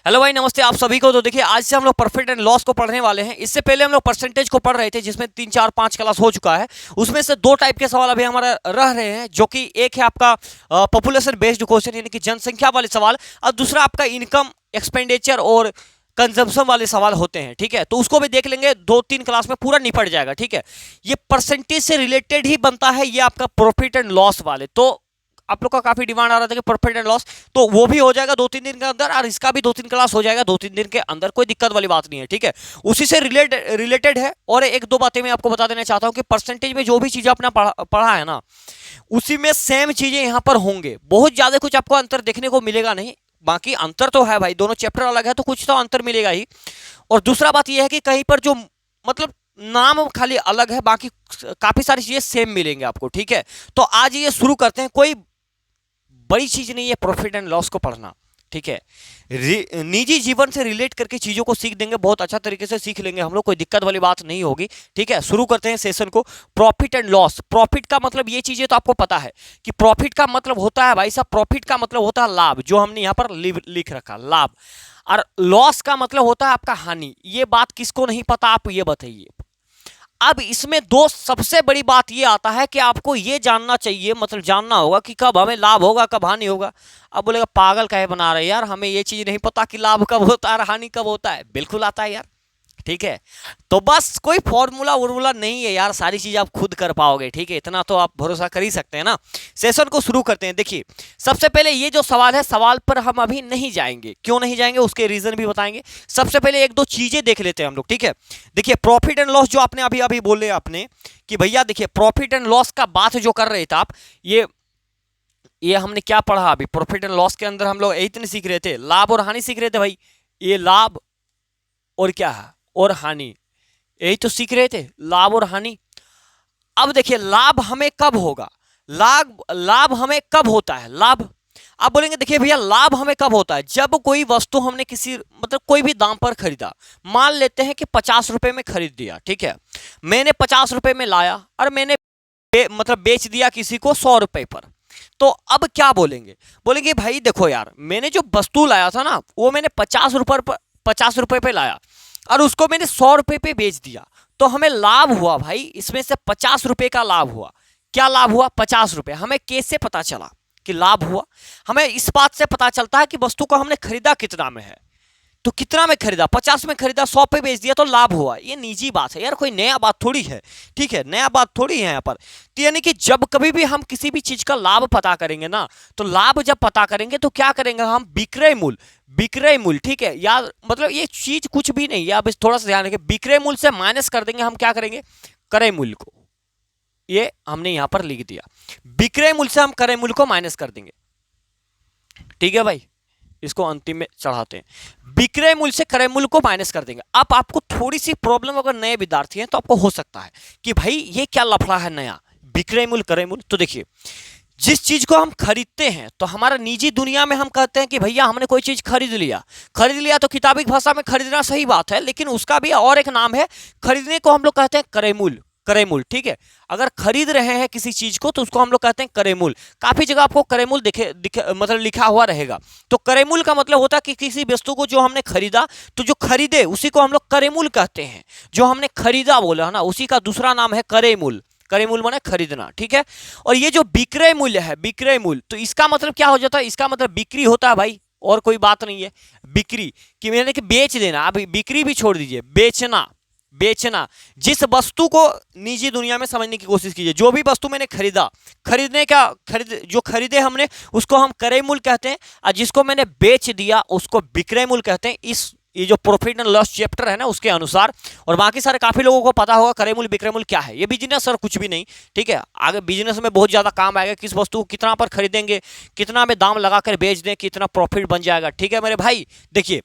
Hello भाई, नमस्ते आप सभी को। तो देखिए, आज से हम लोग प्रॉफिट एंड लॉस को पढ़ने वाले हैं। इससे पहले हम लोग परसेंटेज को पढ़ रहे थे, जिसमें 3 4 5 क्लास हो चुका है। उसमें से दो टाइप के सवाल अभी हमारा रह रहे हैं, जो कि एक है आपका पॉपुलेशन बेस्ड क्वेश्चन, यानी कि जनसंख्या वाले सवाल, और दूसरा आपका इनकम, एक्सपेंडिचर और कंजम्पशन वाले सवाल होते हैं। ठीक है, तो उसको भी देख लेंगे, 2 3 क्लास में पूरा निपट जाएगा। ठीक है, ये परसेंटेज से रिलेटेड ही बनता है, ये आपका प्रॉफिट एंड लॉस वाले। तो आप लोग का काफी डिमांड आ रहा था कि प्रॉफिट एंड लॉस, तो वो भी हो जाएगा 2 3 दिन के अंदर, और इसका भी 2 3 क्लास हो जाएगा 2 3 दिन के अंदर। कोई दिक्कत वाली बात नहीं है। ठीक है, उसी से रिलेटेड है। और एक दो बातें मैं आपको बता देना चाहता हूं कि परसेंटेज में जो भी चीजें आपने पढ़ा है ना, उसी में सेम चीजें यहां पर होंगे। बहुत ज्यादा कुछ आपको अंतर देखने को मिलेगा नहीं। बाकी अंतर तो है भाई, दोनों चैप्टर अलग है, तो कुछ तो अंतर मिलेगा ही। और दूसरा बात यह है कि कहीं पर जो मतलब नाम खाली अलग है, बाकी काफी सारी चीजें सेम मिलेंगे आपको। ठीक है, तो आज ये शुरू करते हैं। कोई बड़ी चीज नहीं है प्रॉफिट एंड लॉस को पढ़ना। ठीक है, निजी जीवन से रिलेट करके चीजों को सीख देंगे, बहुत अच्छा तरीके से सीख लेंगे हम लोग, कोई दिक्कत वाली बात नहीं होगी। ठीक है, शुरू करते हैं सेशन को। Profit and loss. प्रॉफिट का मतलब, ये चीजें तो आपको पता है कि प्रॉफिट का मतलब होता है भाई साहब, प्रॉफिट का मतलब होता है लाभ, जो हमने यहां पर लिख रखा लाभ। और लॉस का मतलब होता है आपका हानि। ये बात किसको नहीं पता, आप ये बताइए। अब इसमें दो सबसे बड़ी बात ये आता है कि आपको ये जानना चाहिए, मतलब जानना होगा कि कब हमें लाभ होगा, कब हानि होगा। अब बोलेगा पागल काहे बना रहे यार, हमें ये चीज नहीं पता कि लाभ कब होता है और हानि कब होता है। बिल्कुल आता है यार। ठीक है, तो बस कोई फॉर्मूला वॉर्मूला नहीं है यार, सारी चीज आप खुद कर पाओगे। ठीक है, इतना तो आप भरोसा कर ही सकते हैं ना। सेशन को शुरू करते हैं। देखिए, सबसे पहले ये जो सवाल है, सवाल पर हम अभी नहीं जाएंगे। क्यों नहीं जाएंगे, उसके रीजन भी बताएंगे। सबसे पहले एक दो चीजें देख लेते हैं हम लोग। ठीक है, देखिए प्रॉफिट एंड लॉस जो आपने अभी अभी बोले आपने कि भैया देखिए, प्रॉफिट एंड लॉस का बात जो कर रहे थे आप, ये हमने क्या पढ़ा अभी प्रॉफिट एंड लॉस के अंदर? हम लोग यही तो नहीं सीख रहे थे, लाभ और हानि सीख रहे थे भाई। ये लाभ और क्या है, और हानि, यही तो सीख रहे थे, लाभ और हानि। अब देखिए, लाभ हमें कब होगा, लाभ लाभ हमें कब होता है लाभ? आप बोलेंगे देखिए भैया, लाभ हमें कब होता है? जब कोई वस्तु हमने किसी मतलब कोई भी दाम पर खरीदा। मान लेते हैं कि 50 रुपए में खरीद दिया। ठीक है, मैंने 50 रुपए में लाया और मैंने मतलब बेच दिया किसी को 100 रुपए पर। तो अब क्या बोलेंगे? बोलेंगे भाई देखो यार, मैंने जो वस्तु लाया था ना, वो मैंने 50 रुपए पे लाया और उसको मैंने 100 रुपए पे बेच दिया। तो हमें लाभ हुआ भाई, इसमें से 50 रुपए का लाभ हुआ। क्या लाभ हुआ? 50 रुपए। हमें कैसे पता चला कि लाभ हुआ? हमें इस बात से पता चलता है कि वस्तु को हमने खरीदा कितना में है। तो कितना में खरीदा? 50 में खरीदा, 100 पे बेच दिया, तो लाभ हुआ। ये निजी बात है यार, कोई नया बात थोड़ी है। ठीक है, नया बात थोड़ी है यहाँ पर। तो यानी कि जब कभी भी हम किसी भी चीज का लाभ पता करेंगे ना, तो लाभ जब पता करेंगे तो क्या करेंगे हम? विक्रय मूल्य। ठीक है यार, मतलब ये चीज कुछ भी नहीं है, अब थोड़ा सा ध्यान रखें। विक्रय मूल्य से माइनस कर देंगे हम, क्या करेंगे? क्रय मूल्य को। ये हमने यहां पर लिख दिया, विक्रय मूल्य से हम क्रय मूल्य को माइनस कर देंगे। ठीक है भाई, इसको अंतिम में चढ़ाते हैं। विक्रय मूल्य से क्रय मूल्य को माइनस कर देंगे। अब आपको थोड़ी सी प्रॉब्लम, अगर नए विद्यार्थी हैं तो आपको हो सकता है कि भाई ये क्या लफड़ा है नया, विक्रय मूल्य क्रय मूल्य। तो देखिए, जिस चीज को हम खरीदते हैं, तो हमारा निजी दुनिया में हम कहते हैं कि भैया हमने कोई चीज खरीद लिया तो किताबी भाषा में खरीदना सही बात है, लेकिन उसका भी और एक नाम है। खरीदने को हम लोग कहते हैं क्रय मूल्य। ठीक है, अगर खरीद रहे हैं किसी चीज को तो उसको हम लोग कहते हैं क्रय मूल्य। काफी जगह आपको क्रय मूल्य मतलब लिखा हुआ रहेगा। तो क्रय मूल्य का मतलब होता है कि किसी वस्तु को जो हमने खरीदा, तो जो खरीदे उसी को हम लोग क्रय मूल्य कहते हैं। जो हमने खरीदा बोला है ना, उसी का दूसरा नाम है क्रय मूल्य। क्रय मूल्य माने खरीदना। ठीक है, और ये जो विक्रय मूल्य है, विक्रय मूल्य, तो इसका मतलब क्या हो जाता है? इसका मतलब बिक्री होता है भाई, और कोई बात नहीं है। बिक्री कि मैंने कि बेच देना। अब बिक्री भी छोड़ दीजिए, बेचना। जिस वस्तु को निजी दुनिया में समझने की कोशिश कीजिए। जो भी वस्तु मैंने खरीदा, जो खरीदे हमने, उसको हम क्रय मूल्य कहते हैं, और जिसको मैंने बेच दिया उसको विक्रय मूल्य कहते हैं। ये जो प्रॉफिट एंड लॉस चैप्टर है ना, उसके अनुसार। और बाकी सारे काफी लोगों को पता होगा क्रय मूल्य विक्रय मूल्य क्या है। ये बिजनेस और कुछ भी नहीं। ठीक है, आगे बिजनेस में बहुत ज्यादा काम आएगा। किस वस्तु को कितना पर खरीदेंगे, कितना में दाम लगाकर बेच दें, कितना प्रॉफिट बन जाएगा। ठीक है मेरे भाई, देखिए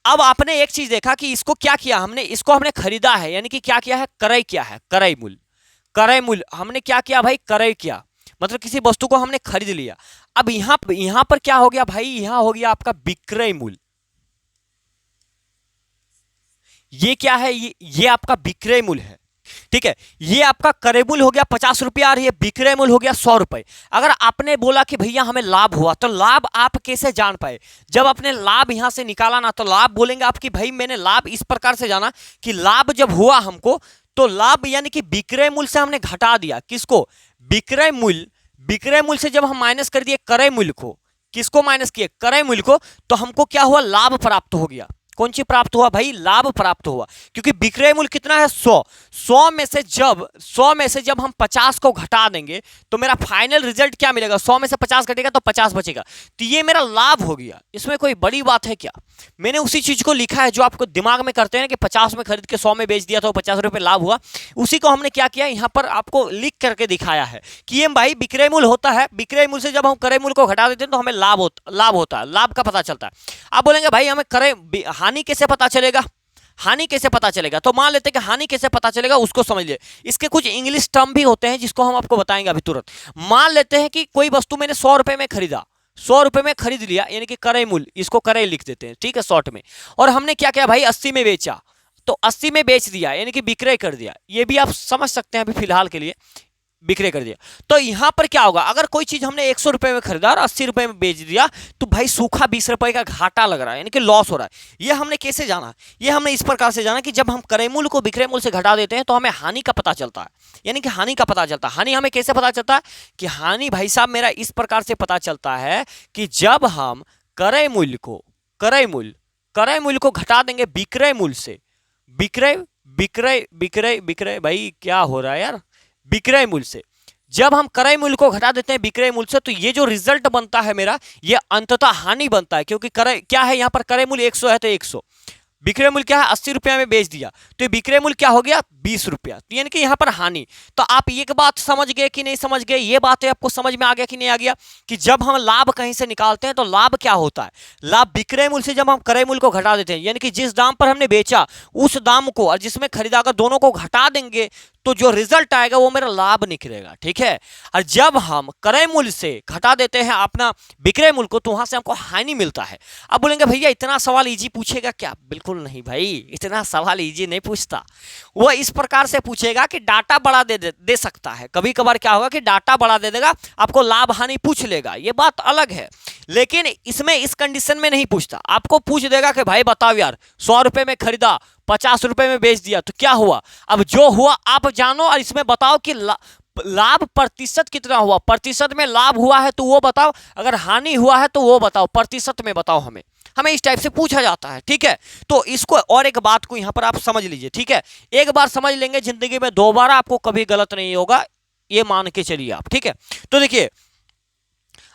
अब आपने एक चीज देखा कि इसको क्या किया हमने, इसको हमने खरीदा है, यानी कि क्या किया है? क्रय किया है, क्रय मूल्य हमने क्या किया भाई? क्रय किया, मतलब किसी वस्तु को हमने खरीद लिया। अब यहां पर क्या हो गया भाई? यहां हो गया आपका विक्रय मूल्य। ये क्या है? ये आपका विक्रय मूल्य है। ठीक है, ये आपका क्रय मूल्य हो गया 50 रुपया और ये विक्रय मूल्य हो गया 100 रुपए। अगर आपने बोला कि भैया हमें लाभ हुआ, तो लाभ आप कैसे जान पाए? जब आपने लाभ यहां से निकाला ना, तो लाभ बोलेंगे आप कि भाई मैंने लाभ इस प्रकार से जाना कि लाभ जब हुआ हमको, तो लाभ यानी कि विक्रय मूल्य से हमने घटा दिया। किसको? विक्रय मूल्य। विक्रय मूल्य से जब हम माइनस कर दिए क्रय मूल्य को, किसको माइनस किए? क्रय मूल्य को, तो हमको क्या हुआ? लाभ प्राप्त हो गया। कौन चीज प्राप्त हुआ भाई? लाभ प्राप्त हुआ, क्योंकि विक्रय मूल्य कितना है? 100। 100 में से जब हम 50 को घटा देंगे तो मेरा फाइनल रिजल्ट क्या मिलेगा? 100 में से 50 घटेगा तो 50 बचेगा, तो ये मेरा लाभ हो गया। इसमें कोई बड़ी बात है क्या? मैंने उसी चीज को लिखा है जो आपको दिमाग में करते हैं कि 50 में खरीद के 100 में बेच दिया तो 50 रुपए लाभ हुआ। उसी को हमने क्या किया, यहाँ पर आपको लिख करके दिखाया है कि ये भाई विक्रय मूल्य होता है। विक्रय मूल्य से जब हम क्रय मूल्य को घटा देते हैं तो हमें लाभ होता है, लाभ का पता चलता है। आप बोलेंगे भाई हमें हानि कैसे पता चलेगा? हानि कैसे पता चलेगा? तो मान लेते हैं कि हानि कैसे पता चलेगा, उसको समझिए। इसके कुछ इंग्लिश टर्म भी होते हैं जिसको हम आपको बताएंगे अभी तुरंत। मान लेते हैं कि कोई वस्तु मैंने 100 रुपए में खरीदा, 100 रुपए में खरीद लिया, यानी कि क्रय मूल्य, इसको क्रय लिख देते हैं, ठीक है, शॉर्ट में। और हमने क्या किया भाई? 80 में बेचा, तो 80 में बेच दिया, यानी कि विक्रय कर दिया। ये भी आप समझ सकते हैं अभी फिलहाल के लिए, विक्रय कर दिया। तो यहां पर क्या होगा? अगर कोई चीज हमने 100 रुपए में खरीदा और 80 रुपए में बेच दिया, तो भाई सूखा 20 रुपए का घाटा लग रहा है, यानी कि लॉस हो रहा है। ये हमने कैसे जाना? ये हमने इस प्रकार से जाना कि जब हम क्रय मूल्य को विक्रय मूल्य से घटा देते हैं तो हमें हानि का पता चलता है, यानी कि हानि का पता चलता है। हानि हमें कैसे पता चलता है? कि हानि भाई साहब मेरा इस प्रकार से पता चलता है कि जब हम क्रय मूल्य को घटा देंगे विक्रय मूल्य से, विक्रय भाई क्या हो रहा है यार? विक्रय मूल्य से जब हम क्रय मूल्य को घटा देते हैं विक्रय मूल्य से, तो ये जो रिजल्ट बनता है मेरा, ये अंततः हानि बनता है। क्योंकि क्रय क्या है? यहाँ पर क्रय मूल्य 100 है तो 100, विक्रय मूल्य क्या है? 80 रुपया में बेच दिया, तो विक्रय मूल्य क्या हो गया? 20 रुपया, तो यानी कि यहाँ पर हानि। तो आप एक बात समझ गए कि नहीं समझ गए? ये बात है आपको समझ में आ गया कि नहीं आ गया? कि जब हम लाभ कहीं से निकालते हैं तो लाभ क्या होता है? लाभ विक्रय मूल्य से जब हम क्रय मूल्य को घटा देते हैं, यानी कि जिस दाम पर हमने बेचा उस दाम को और जिसमें खरीदा, अगर दोनों को घटा देंगे तो जो रिजल्ट आएगा वो मेरा लाभ निकलेगा, ठीक है। और जब हम क्रय मूल्य से घटा देते हैं अपना विक्रय मूल्य को, तो वहां से हमको हानि मिलता है। अब बोलेंगे भैया इतना सवाल इजी पूछेगा क्या? बिल्कुल नहीं भाई, इतना सवाल इजी नहीं पूछता। वो इस प्रकार से पूछेगा कि डाटा बड़ा दे सकता है। कभी कभार क्या होगा कि डाटा बड़ा दे देगा, आपको लाभ हानि पूछ लेगा, ये बात अलग है। लेकिन इसमें इस कंडीशन में नहीं पूछता, आपको पूछ देगा कि भाई बताओ यार 100 रुपए में खरीदा, 50 रुपए में बेच दिया, तो क्या हुआ? अब जो हुआ आप जानो और इसमें बताओ कि लाभ प्रतिशत कितना हुआ। प्रतिशत में लाभ हुआ है तो वो बताओ, अगर हानि हुआ है तो वो बताओ, प्रतिशत में बताओ। हमें इस टाइप से पूछा जाता है, ठीक है। तो इसको और एक बात को यहां पर आप समझ लीजिए, ठीक है। एक बार समझ लेंगे जिंदगी में, दोबारा आपको कभी गलत नहीं होगा, ये मान के चलिए आप, ठीक है। तो देखिए,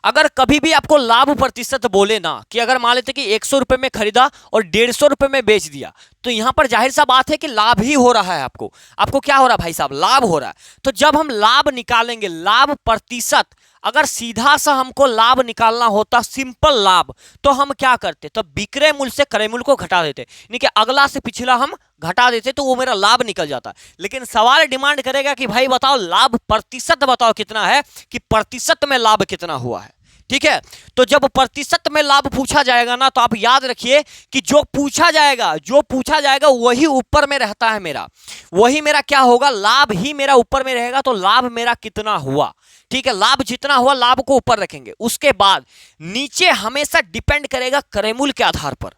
अगर कभी भी आपको लाभ प्रतिशत बोले ना, कि अगर मान लेते कि 100 रुपए में खरीदा और 150 रुपए में बेच दिया, तो यहां पर जाहिर सा बात है कि लाभ ही हो रहा है। आपको क्या हो रहा है भाई साहब? लाभ हो रहा है। तो जब हम लाभ निकालेंगे, लाभ प्रतिशत, अगर सीधा सा हमको लाभ निकालना होता, सिंपल लाभ, तो हम क्या करते? तो विक्रय मूल्य से क्रय मूल्य को घटा देते, यानी कि अगला से पिछला हम घटा देते, तो वो मेरा लाभ निकल जाता। लेकिन सवाल डिमांड करेगा कि भाई बताओ लाभ प्रतिशत बताओ कितना है, कि प्रतिशत में लाभ कितना हुआ है, ठीक है। तो जब प्रतिशत में लाभ पूछा जाएगा ना, तो आप याद रखिए कि जो पूछा जाएगा वही ऊपर में रहता है मेरा, वही मेरा क्या होगा? लाभ ही मेरा ऊपर में रहेगा। तो लाभ मेरा कितना हुआ, ठीक है, लाभ जितना हुआ लाभ को ऊपर रखेंगे। उसके बाद नीचे हमेशा डिपेंड करेगा क्रय मूल्य के आधार पर।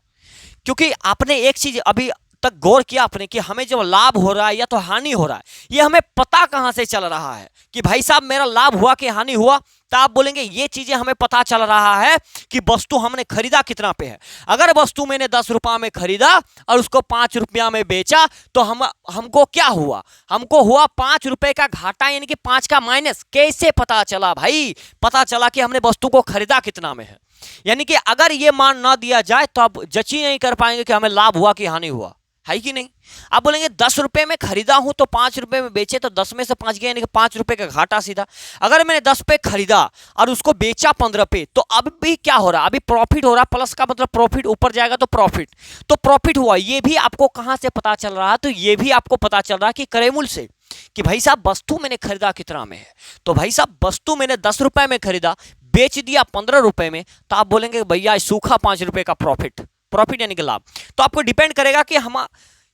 क्योंकि आपने एक चीज अभी तक गौर किया आपने कि हमें जब लाभ हो रहा है या तो हानि हो रहा है, ये हमें पता कहां से चल रहा है कि भाई साहब मेरा लाभ हुआ कि हानि हुआ? तो आप बोलेंगे ये चीजें हमें पता चल रहा है कि वस्तु हमने खरीदा कितना पे है। अगर वस्तु मैंने 10 रुपया में खरीदा और उसको 5 रुपया में बेचा, तो हमको क्या हुआ? हमको हुआ 5 रुपए का घाटा, यानी कि 5 का माइनस। कैसे पता चला भाई? पता चला कि हमने वस्तु को खरीदा कितना में है। यानी कि अगर ये मान ना दिया जाए तो आप जज ही नहीं कर पाएंगे कि हमें लाभ हुआ कि हानि हुआ, है कि नहीं? आप बोलेंगे 10 रुपए में खरीदा हूं तो 5 रुपए में बेचे, तो 10 में से 5 गया, यानी कि 5 रुपए का घाटा सीधा। अगर मैंने 10 पे खरीदा और उसको बेचा 15 पे, तो अब भी क्या हो रहा है? अभी प्रॉफिट हो रहा है। प्लस का मतलब प्रॉफिट, ऊपर जाएगा तो प्रॉफिट हुआ। ये भी आपको कहां से पता चल रहा है? तो ये भी आपको पता चल रहा है कि क्रय मूल्य से, कि भाई साहब वस्तु मैंने खरीदा कितना में है। तो भाई साहब वस्तु मैंने 10 रुपए में खरीदा, बेच दिया 15 रुपए में, तो आप बोलेंगे भैया सूखा 5 रुपए का प्रॉफिट यानी कि लाभ। तो आपको डिपेंड करेगा कि हम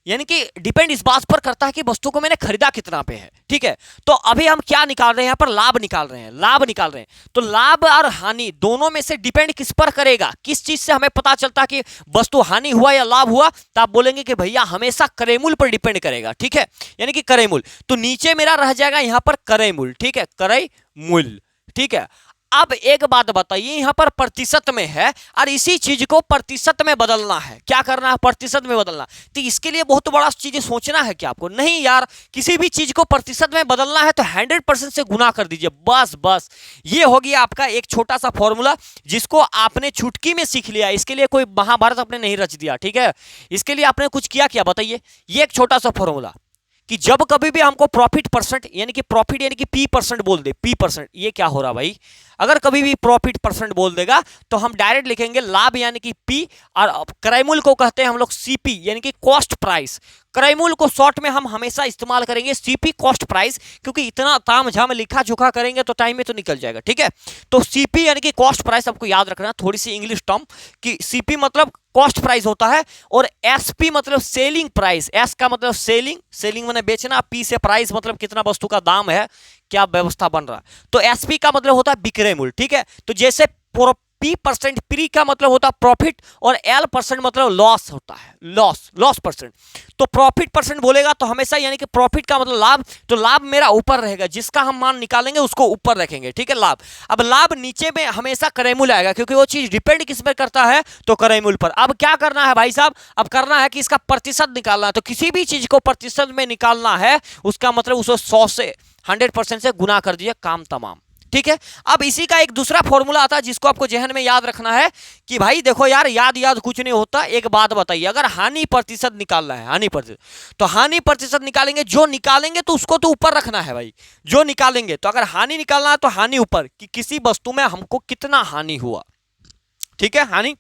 यानी कि डिपेंड इस बात पर करता है कि वस्तु को मैंने खरीदा कितना पे है, ठीक है। तो अभी हम क्या निकाल रहे हैं, यहाँ पर लाभ निकाल रहे हैं, लाभ निकाल रहे हैं। तो लाभ और हानि दोनों में से डिपेंड किस पर करेगा, किस चीज से हमें पता चलता कि वस्तु हानि हुआ या लाभ हुआ, तो आप बोलेंगे कि भैया हमेशा क्रय मूल्य पर डिपेंड करेगा, ठीक है, यानी कि क्रय मूल्य। तो नीचे मेरा रह जाएगा यहाँ पर क्रय मूल्य, ठीक है, क्रय मूल्य, ठीक है। अब एक बात बताइए, यहां पर प्रतिशत में है और इसी चीज को प्रतिशत में बदलना है, क्या करना है, प्रतिशत में बदलना। तो इसके लिए बहुत बड़ा चीजें सोचना है क्या आपको, नहीं यार, किसी भी चीज को प्रतिशत में बदलना है तो 100% से गुना कर दीजिए, बस बस। ये हो गया आपका एक छोटा सा फॉर्मूला जिसको आपने चुटकी में सीख लिया, इसके लिए कोई महाभारत आपने नहीं रच दिया, ठीक है। इसके लिए आपने कुछ किया क्या बताइए, ये एक छोटा सा फॉर्मूला कि जब कभी भी हमको प्रॉफिट परसेंट यानी कि प्रॉफिट यानी कि पी परसेंट बोल दे, पी परसेंट, ये क्या हो रहा भाई, अगर कभी भी प्रॉफिट परसेंट बोल देगा तो हम डायरेक्ट लिखेंगे लाभ यानी कि पी, और क्रय मूल्य को कहते हैं हम लोग सीपी यानी कि कॉस्ट प्राइस। क्रय मूल्य को शॉर्ट में हम हमेशा इस्तेमाल करेंगे सीपी कॉस्ट प्राइस, क्योंकि इतना ताम झाम लिखा झुका करेंगे तो टाइम में तो निकल जाएगा, ठीक है। तो सीपी यानी कि कॉस्ट प्राइस आपको याद रखना, थोड़ी सी इंग्लिश टर्म कि सीपी मतलब कॉस्ट प्राइस होता है, और एसपी मतलब सेलिंग प्राइस, एस का मतलब सेलिंग, सेलिंग मैंने बेचना, पी से प्राइस मतलब कितना वस्तु का दाम है, क्या व्यवस्था बन रहा है। तो एसपी का मतलब होता है विक्रय मूल्य, ठीक है। तो जैसे पी परसेंट, पी का मतलब होता है प्रॉफिट, और एल परसेंट मतलब लॉस होता है, लॉस परसेंट। तो प्रॉफिट परसेंट बोलेगा तो हमेशा यानी कि प्रॉफिट का मतलब लाभ, तो लाभ मेरा ऊपर रहेगा, जिसका हम मान निकालेंगे उसको ऊपर रखेंगे, ठीक है, लाभ। अब लाभ नीचे में हमेशा क्रय मूल्य आएगा, क्योंकि वो चीज डिपेंड किस पर करता है, तो क्रय मूल्य पर। अब क्या करना है भाई साहब, अब करना है कि इसका प्रतिशत निकालना है। तो किसी भी चीज को प्रतिशत में निकालना है, उसका मतलब उसे 100 से 100% से गुना कर दीजिए, काम तमाम, ठीक है। अब इसी का एक दूसरा फॉर्मूला आता है जिसको आपको जहन में याद रखना है कि भाई देखो यार, याद कुछ नहीं होता। एक बात बताइए, अगर हानि प्रतिशत निकालना है, हानि प्रतिशत, तो हानि प्रतिशत निकालेंगे, जो निकालेंगे तो उसको तो ऊपर रखना है भाई, जो निकालेंगे। तो अगर हानि निकालना है तो हानि ऊपर, कि किसी वस्तु में हमको कितना हानि हुआ, ठीक है, हानि।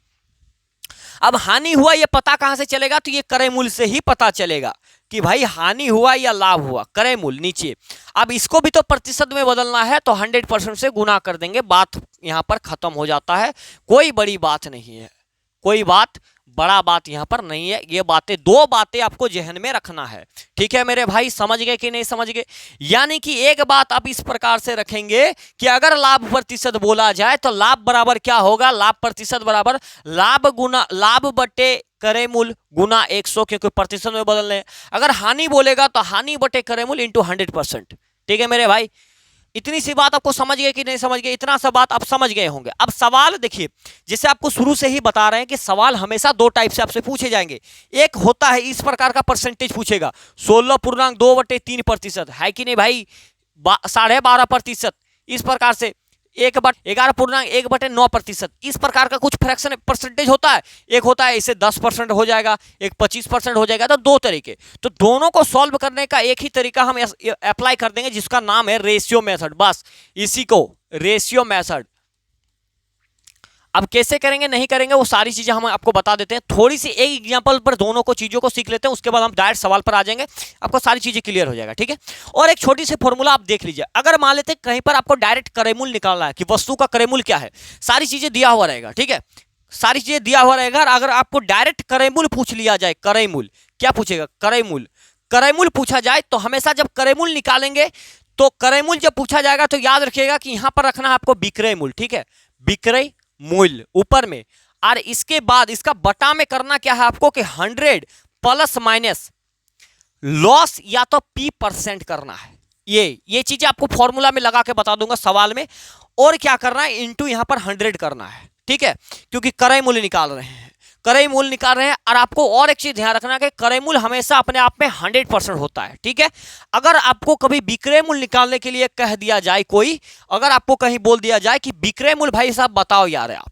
अब हानि हुआ ये पता कहां से चलेगा, तो ये क्रय मूल्य से ही पता चलेगा कि भाई हानि हुआ या लाभ हुआ, क्रय मूल्य नीचे। अब इसको भी तो प्रतिशत में बदलना है, तो 100% से गुना कर देंगे, बात यहां पर खत्म हो जाता है। कोई बड़ी बात नहीं है, कोई बात बड़ा बात यहां पर नहीं है। ये बातें, दो बातें आपको जहन में रखना है, ठीक है मेरे भाई, समझ गए कि नहीं समझ गए। यानी कि एक बात आप इस प्रकार से रखेंगे कि अगर लाभ प्रतिशत बोला जाए तो लाभ बराबर क्या होगा, लाभ प्रतिशत बराबर लाभ गुना लाभ बटे क्रय मूल्य गुना 100, क्योंकि प्रतिशत में बदल रहे हैं। अगर हानि बोलेगा तो हानि बटे क्रय मूल्य इंटू 100%, ठीक है मेरे भाई। इतनी सी बात आपको समझ गए कि नहीं समझ गए, इतना सा बात आप समझ गए होंगे। अब सवाल देखिए, जैसे आपको शुरू से ही बता रहे हैं कि सवाल हमेशा दो टाइप से आपसे पूछे जाएंगे। एक होता है इस प्रकार का परसेंटेज पूछेगा, 16.2/3% है कि नहीं भाई, 12.5%, इस प्रकार से 11.1/9%, इस प्रकार का कुछ फ्रैक्शन परसेंटेज होता है। एक होता है इसे 10% हो जाएगा, एक 25% हो जाएगा। तो दो तरीके, तो दोनों को सॉल्व करने का एक ही तरीका हम अप्लाई कर देंगे, जिसका नाम है रेशियो मेथड। बस इसी को रेशियो मेथड। अब कैसे करेंगे नहीं करेंगे वो सारी चीजें हम आपको बता देते हैं। थोड़ी सी एक एग्जांपल पर दोनों को चीजों को सीख लेते हैं, उसके बाद हम डायरेक्ट सवाल पर आ जाएंगे, आपको सारी चीजें क्लियर हो जाएगा, ठीक है। और एक छोटी सी फॉर्मूला आप देख लीजिए, अगर मान लेते हैं कहीं पर आपको डायरेक्ट क्रय मूल्य निकालना है कि वस्तु का क्रय मूल्य क्या है, सारी चीजें दिया हुआ रहेगा, ठीक है, सारी चीजें दिया हुआ रहेगा। अगर आपको डायरेक्ट क्रय मूल्य पूछ लिया जाए, क्रय मूल्य क्या पूछेगा, क्रय मूल्य, क्रय मूल्य पूछा जाए तो हमेशा जब क्रय मूल्य निकालेंगे तो क्रय मूल्य जब पूछा जाएगा तो याद रखिएगा कि यहां पर रखना है आपको विक्रय मूल्य, ठीक है, विक्रय मूल्य ऊपर में। और इसके बाद इसका बटा में करना क्या है आपको कि 100 प्लस माइनस लॉस या तो P% करना है। ये चीजें आपको फॉर्मूला में लगा के बता दूंगा सवाल में। और क्या करना है, इंटू यहां पर 100 करना है, ठीक है, क्योंकि क्रय मूल्य निकाल रहे हैं, क्रय मूल्य निकाल रहे हैं। और आपको और एक चीज ध्यान रखना है कि क्रय मूल्य हमेशा अपने आप में 100% होता है, ठीक है। अगर आपको कभी विक्रय मूल्य निकालने के लिए कह दिया जाए कोई, अगर आपको कहीं बोल दिया जाए कि विक्रय मूल्य भाई साहब बताओ यार आप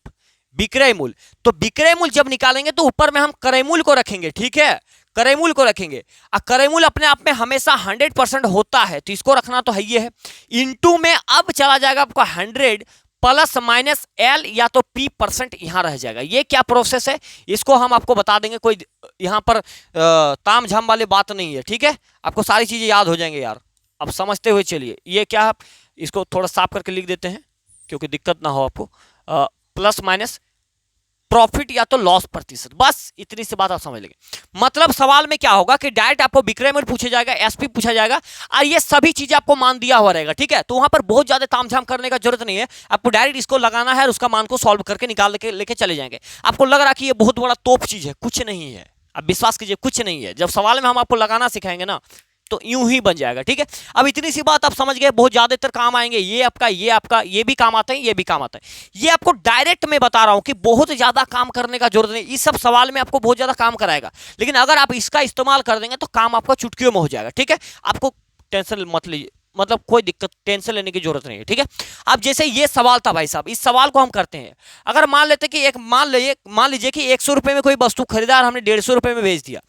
विक्रय मूल्य, तो विक्रय मूल्य जब निकालेंगे तो ऊपर में हम क्रय मूल्य को रखेंगे, ठीक है, क्रय मूल्य को रखेंगे। और क्रय मूल्य अपने आप में हमेशा 100% होता है, तो इसको रखना तो है ही है। इंटू में अब चला जाएगा आपका 100 प्लस माइनस L या तो P% यहां रह जाएगा। ये क्या प्रोसेस है इसको हम आपको बता देंगे, कोई यहां पर ताम झाम वाली बात नहीं है, ठीक है। आपको सारी चीजें याद हो जाएंगे यार, अब समझते हुए चलिए। ये क्या, इसको थोड़ा साफ करके लिख देते हैं क्योंकि दिक्कत ना हो आपको। प्लस माइनस प्रॉफिट या तो लॉस प्रतिशत। बस इतनी सी बात आप समझ लेंगे। मतलब सवाल में क्या होगा कि डायरेक्ट आपको विक्रय मूल्य पूछा जाएगा, एसपी पूछा जाएगा और ये सभी चीजें आपको मान दिया हुआ रहेगा, ठीक है। तो वहां पर बहुत ज्यादा तामझाम करने का जरूरत नहीं है, आपको डायरेक्ट इसको लगाना है और उसका मान को सॉल्व करके निकाल के लेके चले जाएंगे। आपको लग रहा कि ये बहुत बड़ा तोप चीज है, कुछ नहीं है, अब विश्वास कीजिए कुछ नहीं है। जब सवाल में हम आपको लगाना सिखाएंगे ना तो यूं ही बन जाएगा, ठीक है। अब इतनी सी बात आप समझ गए, बहुत ज्यादातर काम आएंगे, ये आपका ये भी काम आता है, ये भी काम आता है। ये आपको डायरेक्ट में बता रहा हूं कि बहुत ज्यादा काम करने का जरूरत नहीं, इस सब सवाल में आपको बहुत ज्यादा काम कराएगा, लेकिन अगर आप इसका इस्तेमाल कर देंगे तो काम आपका चुटकियों में हो जाएगा, ठीक है। आपको टेंशन मत लीजिए, मतलब कोई दिक्कत टेंशन लेने की जरूरत नहीं है, ठीक है। अब जैसे ये सवाल था भाई साहब, इस सवाल को हम करते हैं। अगर मान लेते कि मान लीजिए कि 100 रुपए में कोई वस्तु खरीदा और हमने 150 रुपए में बेच दिया,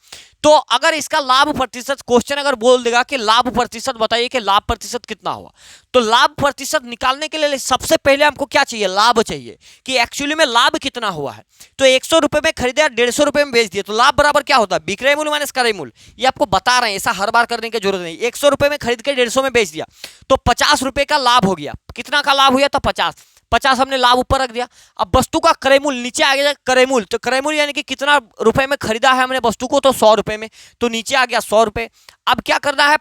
तो अगर इसका लाभ प्रतिशत क्वेश्चन अगर बोल देगा कि लाभ प्रतिशत बताइए कि लाभ प्रतिशत कितना हुआ, तो लाभ प्रतिशत निकालने के लिए सबसे पहले हमको क्या चाहिए, लाभ चाहिए कि एक्चुअली में लाभ कितना हुआ है। तो 100 रुपए में खरीदा 150 रुपए में बेच दिया, तो लाभ बराबर क्या होता है, विक्रय मूल्य माइनस क्रय मूल्य। ये आपको बता रहे हैं, ऐसा हर बार करने की जरूरत नहीं। 100 रुपए में खरीद के 150 में बेच दिया तो 50 रुपए का लाभ हो गया। कितना का लाभ हुआ, तो 50 हमने लाभ ऊपर रख दिया। अब वस्तु का क्रय मूल्य नीचे आ गया, क्रय मूल्य, तो क्रय मूल्य यानी कि कितना रुपए में खरीदा है हमने वस्तु को, तो 100 रुपए में, तो नीचे आ गया 100 रुपए। अब क्या करना है,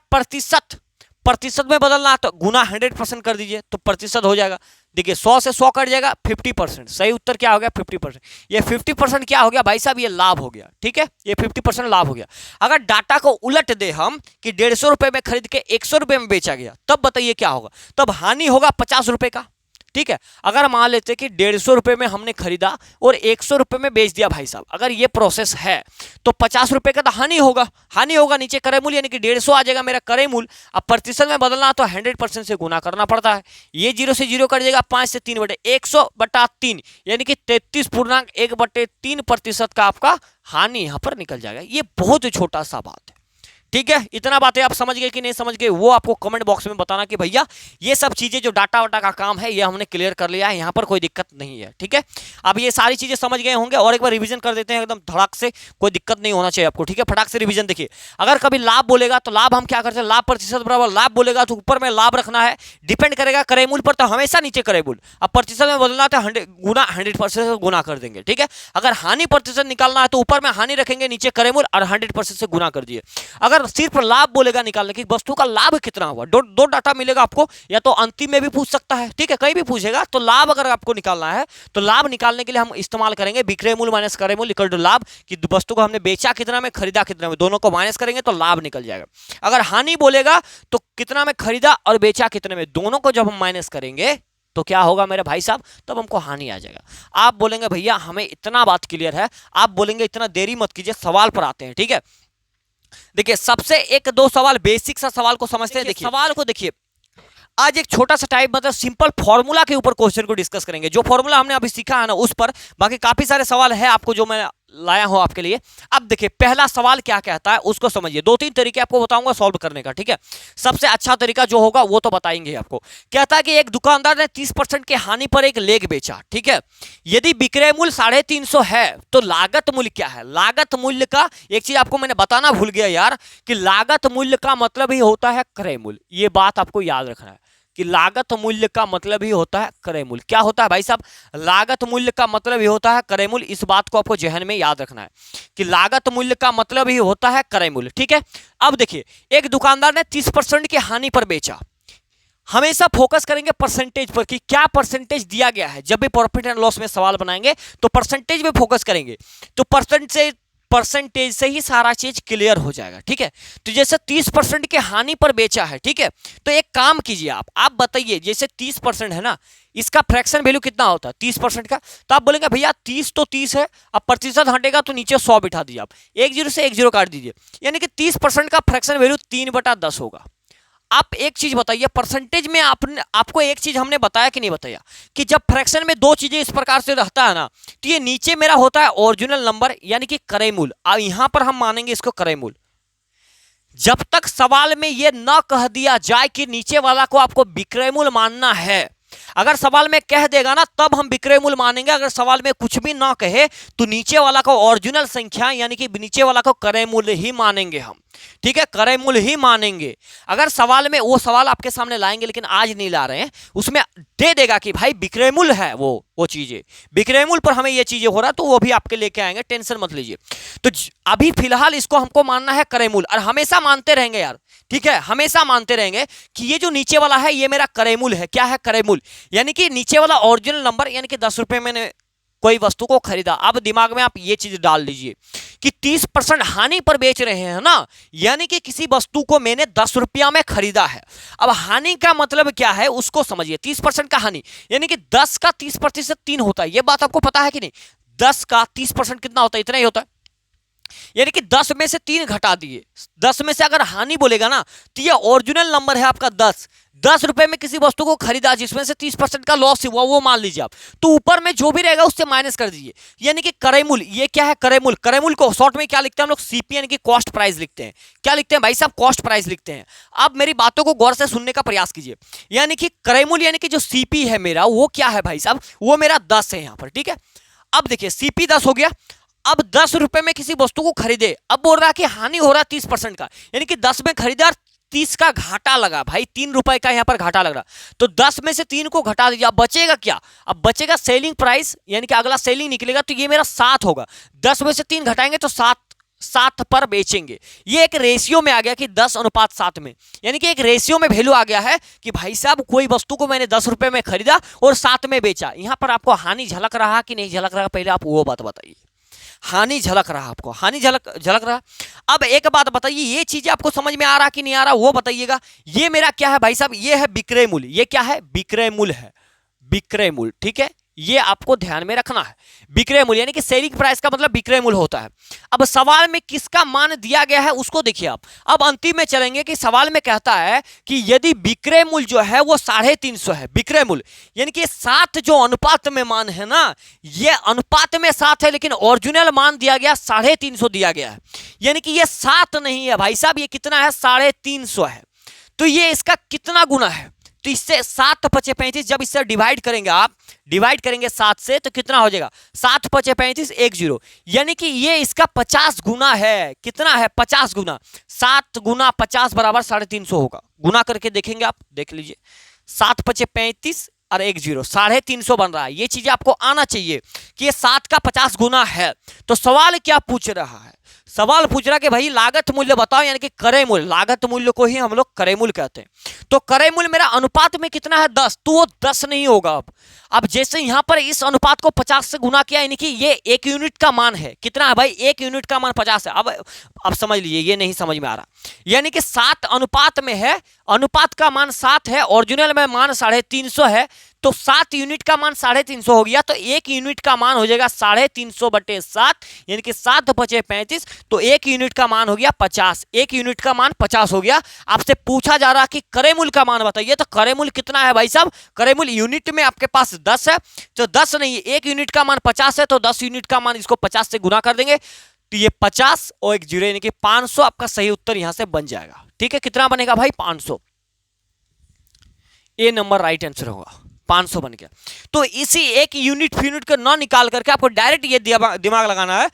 प्रतिशत में बदलना है, तो गुना 100% कर दीजिए तो प्रतिशत हो जाएगा। देखिए 100 से 100 कट जाएगा, 50%। सही उत्तर क्या हो गया, 50%। ये 50% क्या हो गया भाई साहब, ये लाभ हो गया, ठीक है। ये 50% लाभ हो गया। अगर डाटा को उलट दे हम कि 150 रुपए में खरीद के 100 रुपए में बेचा गया, तब बताइए क्या होगा, तब हानि होगा 50 रुपए का, ठीक है। अगर मान लेते कि 150 रुपए में हमने खरीदा और 100 रुपए में बेच दिया भाई साहब, अगर ये प्रोसेस है तो 50 रुपए का तो हानि होगा। नीचे क्रय मूल्य यानी कि 150 आ जाएगा मेरा क्रय मूल्य। अब प्रतिशत में बदलना तो 100% से गुना करना पड़ता है। ये 0 से 0 कट जाएगा, 5 से 3 बटे 100/3 यानी कि 33.1/3% का आपका हानि यहां पर निकल जाएगा। ये बहुत छोटा सा बात है, ठीक है। इतना बातें आप समझ गए कि नहीं समझ गए, वो आपको कमेंट बॉक्स में बताना कि भैया ये सब चीजें जो डाटा वाटा का काम है ये हमने क्लियर कर लिया है, यहाँ पर कोई दिक्कत नहीं है, ठीक है। अब ये सारी चीजें समझ गए होंगे और एक बार रिवीजन कर देते हैं एकदम धड़ाक से, कोई दिक्कत नहीं होना चाहिए आपको, ठीक है। फटाक से रिवीजन देखिए। अगर कभी लाभ बोलेगा तो लाभ हम क्या करते हैं, लाभ प्रतिशत बराबर लाभ बोलेगा तो ऊपर में लाभ रखना है, डिपेंड करेगा क्रय मूल्य पर तो हमेशा नीचे क्रय मूल्य। अब प्रतिशत में बदलना तो 100% गुना कर देंगे, ठीक है। अगर हानि प्रतिशत निकालना है तो ऊपर में हानि रखेंगे, नीचे क्रय मूल्य और 100% से गुना कर दिए। अगर सिर्फ लाभ बोलेगा निकालने की वस्तु का लाभ कितना हुआ, दो डाटा मिलेगा आपको, या तो अंतिम में भी पूछ सकता है, ठीक है, कहीं भी पूछेगा। तो लाभ अगर आपको निकालना है तो लाभ निकालने के लिए हम इस्तेमाल करेंगे विक्रय मूल्य माइनस क्रय मूल्य इक्वल टू लाभ, कि वस्तु को हमने बेचा कितना में, खरीदा कितना में, दोनों को माइनस करेंगे तो लाभ निकल जाएगा। अगर हानि बोलेगा तो कितना में खरीदा और बेचा कितने में, दोनों को जब हम माइनस करेंगे तो क्या होगा मेरे भाई साहब, तब हमको हानि आ जाएगा। आप बोलेंगे भैया हमें इतना बात क्लियर है, आप बोलेंगे इतना देरी मत कीजिए, सवाल पर आते हैं, ठीक है। देखिए सबसे एक दो सवाल बेसिक सा सवाल को समझते हैं। देखिए सवाल को देखिए, आज एक छोटा सा टाइप मतलब सिंपल फॉर्मूला के ऊपर क्वेश्चन को डिस्कस करेंगे। जो फॉर्मूला हमने अभी सीखा है ना उस पर, बाकी काफी सारे सवाल है आपको जो मैं लाया हूं आपके लिए। अब देखिए पहला सवाल क्या कहता है उसको समझिए। 2-3 तरीके आपको बताऊंगा सॉल्व करने का, ठीक है। सबसे अच्छा तरीका जो होगा वो तो बताएंगे आपको। कहता है कि एक दुकानदार ने 30% की हानि पर एक लेग बेचा, ठीक है। यदि विक्रय मूल्य 350 है तो लागत मूल्य क्या है। लागत मूल्य का एक चीज आपको मैंने बताना भूल गया यार, कि लागत मूल्य का मतलब ही होता है क्रय मूल्य। ये बात आपको याद रखना है कि लागत मूल्य का मतलब ही होता है क्रय मूल्य। क्या होता है भाई साहब, लागत मूल्य का मतलब ही होता है क्रय मूल्य। इस बात को आपको जहन में याद रखना है कि लागत मूल्य का मतलब ही होता है क्रय मूल्य, ठीक है। अब देखिए एक दुकानदार ने 30% की हानि पर बेचा। हमेशा फोकस करेंगे परसेंटेज पर कि क्या परसेंटेज दिया गया है। जब भी प्रॉफिट एंड लॉस में सवाल बनाएंगे तो परसेंटेज पे फोकस करेंगे, तो परसेंटेज से ही सारा चीज क्लियर हो जाएगा, ठीक है। तो जैसे 30% के हानि पर बेचा है, ठीक है। तो एक काम कीजिए आप बताइए, जैसे 30% है ना, इसका फ्रैक्शन वैल्यू कितना होता है 30% का। तो आप बोलेंगे भैया 30 तो 30 है, अब प्रतिशत हटेगा तो नीचे 100 बिठा दीजिए, आप 1 0 से 1 0 काट दीजिए, यानी कि 30% का फ्रैक्शन वैल्यू 3/10 होगा। आप एक चीज बताइए, परसेंटेज में आपको एक चीज हमने बताया कि नहीं बताया, कि जब फ्रैक्शन में दो चीजें इस प्रकार से रहता है ना, तो ये नीचे मेरा होता है ओरिजिनल नंबर यानी कि क्रय मूल्य, और यहां पर हम मानेंगे इसको क्रय मूल्य। जब तक सवाल में ये न कह दिया जाए कि नीचे वाला को आपको विक्रय मूल्य मानना है, अगर सवाल में कह देगा ना तब हम विक्रय मूल्य मानेंगे, अगर सवाल में कुछ भी ना कहे तो नीचे वाला को ओरिजिनल संख्या यानी कि नीचे वाला को क्रय मूल्य ही मानेंगे हम। ठीक है, क्रय मूल्य ही मानेंगे। अगर सवाल में वो सवाल आपके सामने लाएंगे लेकिन आज नहीं ला रहे हैं, उसमें दे देगा कि भाई विक्रय मूल्य है वो चीजें, विक्रय मूल्य पर हमें ये चीजें हो रहा है, तो वो भी आपके लेके आएंगे, टेंशन मत लीजिए। तो अभी फिलहाल इसको हमको मानना है क्रय मूल्य, और हमेशा मानते रहेंगे यार। ठीक है, हमेशा मानते रहेंगे कि ये जो नीचे वाला है ये मेरा क्रय मूल्य है। क्या है? क्रय मूल्य। यानी कि नीचे वाला ओरिजिनल नंबर, यानी कि 10 रुपए मैंने कोई वस्तु को खरीदा। अब दिमाग में आप ये चीज डाल लीजिए कि 30% हानि पर बेच रहे हैं ना, यानी कि किसी वस्तु को मैंने 10 रुपया में खरीदा है। अब हानि का मतलब क्या है उसको समझिए। 30% का हानि यानी कि 10 का 30% 3 होता है। ये बात आपको पता है कि नहीं? 10 का 30% कितना होता है? इतना ही होता है। यानी कि 10 में से 3 घटा दिए। 10 में से अगर हानि बोलेगा ना तो ये ओरिजिनल नंबर है आपका 10 रुपए में किसी वस्तु को खरीदा जिसमें से 30% का लॉस हुआ, वो मान लीजिए आप, तो ऊपर में जो भी रहेगा उससे माइनस कर दीजिए। यानी कि क्रय मूल्य, ये क्या है? क्रय मूल्य। क्रय मूल्य को शॉर्ट में क्या लिखते हैं हम लोग? सीपी यानी कि कॉस्ट प्राइस लिखते हैं। क्या लिखते हैं भाई साहब? कॉस्ट प्राइस लिखते हैं। अब मेरी बातों को गौर से सुनने का प्रयास कीजिए। यानी कि क्रय मूल्य यानी कि जो सीपी है मेरा, वो क्या है भाई साहब? वो मेरा 10 है यहाँ पर। ठीक है, अब देखिए सीपी 10 हो गया। अब 10 रुपए में किसी वस्तु को खरीदे, अब बोल रहा है कि हानि हो रहा है 30% का, यानी कि 10 में खरीदा, 30 का घाटा लगा भाई, 3 रुपए का यहां पर घाटा लग रहा। तो 10 में से 3 को घटा दीजिए। अब बचेगा क्या? अब बचेगा सेलिंग प्राइस, यानी कि अगला सेलिंग निकलेगा, तो ये मेरा 7 होगा। 10 में से 3 घटाएंगे तो 7 पर बेचेंगे। ये एक रेशियो में आ गया कि 10:7 में, यानी कि एक रेशियो में वैल्यू आ गया है कि भाई साहब कोई वस्तु को मैंने 10 रुपए में खरीदा और 7 में बेचा। यहां पर आपको हानि झलक रहा कि नहीं झलक रहा? पहले आप वो बात बताइए। हानि झलक रहा आपको? हानि झलक रहा। अब एक बात बताइए, ये चीजें आपको समझ में आ रहा कि नहीं आ रहा वो बताइएगा। ये मेरा क्या है भाई साहब? ये है विक्रय मूल्य। ये क्या है? विक्रय मूल्य है। विक्रय मूल्य, ठीक है, ये आपको ध्यान में रखना है। विक्रय मूल्य यानी कि सेलिंग प्राइस का मतलब विक्रय मूल्य होता है। अब सवाल में किसका मान दिया गया है उसको देखिए आप। अब अंतिम में चलेंगे कि सवाल में कहता है कि यदि विक्रय मूल्य जो है वो 350 है, विक्रय मूल्य यानी कि 7 जो अनुपात में मान है ना, ये अनुपात में 7 है, लेकिन ओरिजिनल मान दिया गया 350 दिया गया है। यानी कि ये 7 नहीं है भाई साहब, ये कितना है? 350 है। तो ये इसका कितना गुना है? तो इससे 7 5 35, जब इससे डिवाइड करेंगे आप, डिवाइड करेंगे 7 से, तो कितना हो जाएगा? 7 5 35 10, यानी कि ये इसका 50 गुना है। कितना है? 50 गुना। 7 गुना 50 बराबर 350 होगा। गुना करके देखेंगे आप, देख लीजिए। 7 5 35 और 10, 350 बन रहा है। ये चीजें आपको आना चाहिए कि ये 7 का 50 गुना है। तो सवाल क्या पूछ रहा है? सवाल पूछ रहा कि भाई लागत मूल्य बताओ, यानी कि क्रय मूल्य। लागत मूल्य को ही हम लोग क्रय मूल्य कहते हैं। तो क्रय मूल्य मेरा अनुपात में कितना है? 10, तो वो 10 नहीं होगा। अब जैसे यहां पर इस अनुपात को 50 से गुना किया, यानी कि ये 1 यूनिट का मान है। कितना है भाई? 1 यूनिट का मान 50 है। अब समझ लीजिए, ये नहीं समझ में आ रहा। यानी कि 7 अनुपात में है, अनुपात का मान 7 है, ओरिजिनल में मान 350 है, तो 7 यूनिट का मान 350 हो गया, तो 1 यूनिट का मान हो जाएगा 350/7, यानी कि 7 5 35, तो 1 यूनिट का मान हो गया 50। 1 यूनिट का मान 50 हो गया। आपसे पूछा जा रहा कि क्रय मूल्य का मान बताइए, तो क्रय मूल्य कितना है भाई साहब? क्रय मूल्य यूनिट में आपके पास 10 है, तो 10 नहीं है, 1 यूनिट का मान 50 है, तो 10 यूनिट का मान इसको 50 से गुना कर देंगे, तो ये 50 और 1 0 यानी कि 500 आपका सही उत्तर यहां से बन जाएगा। ठीक है, कितना बनेगा भाई? 500। ए नंबर राइट आंसर होगा, 500 बन गया। तो इसी 1 यूनिट को ना निकाल करके आपको डायरेक्ट ये दिमाग लगाना है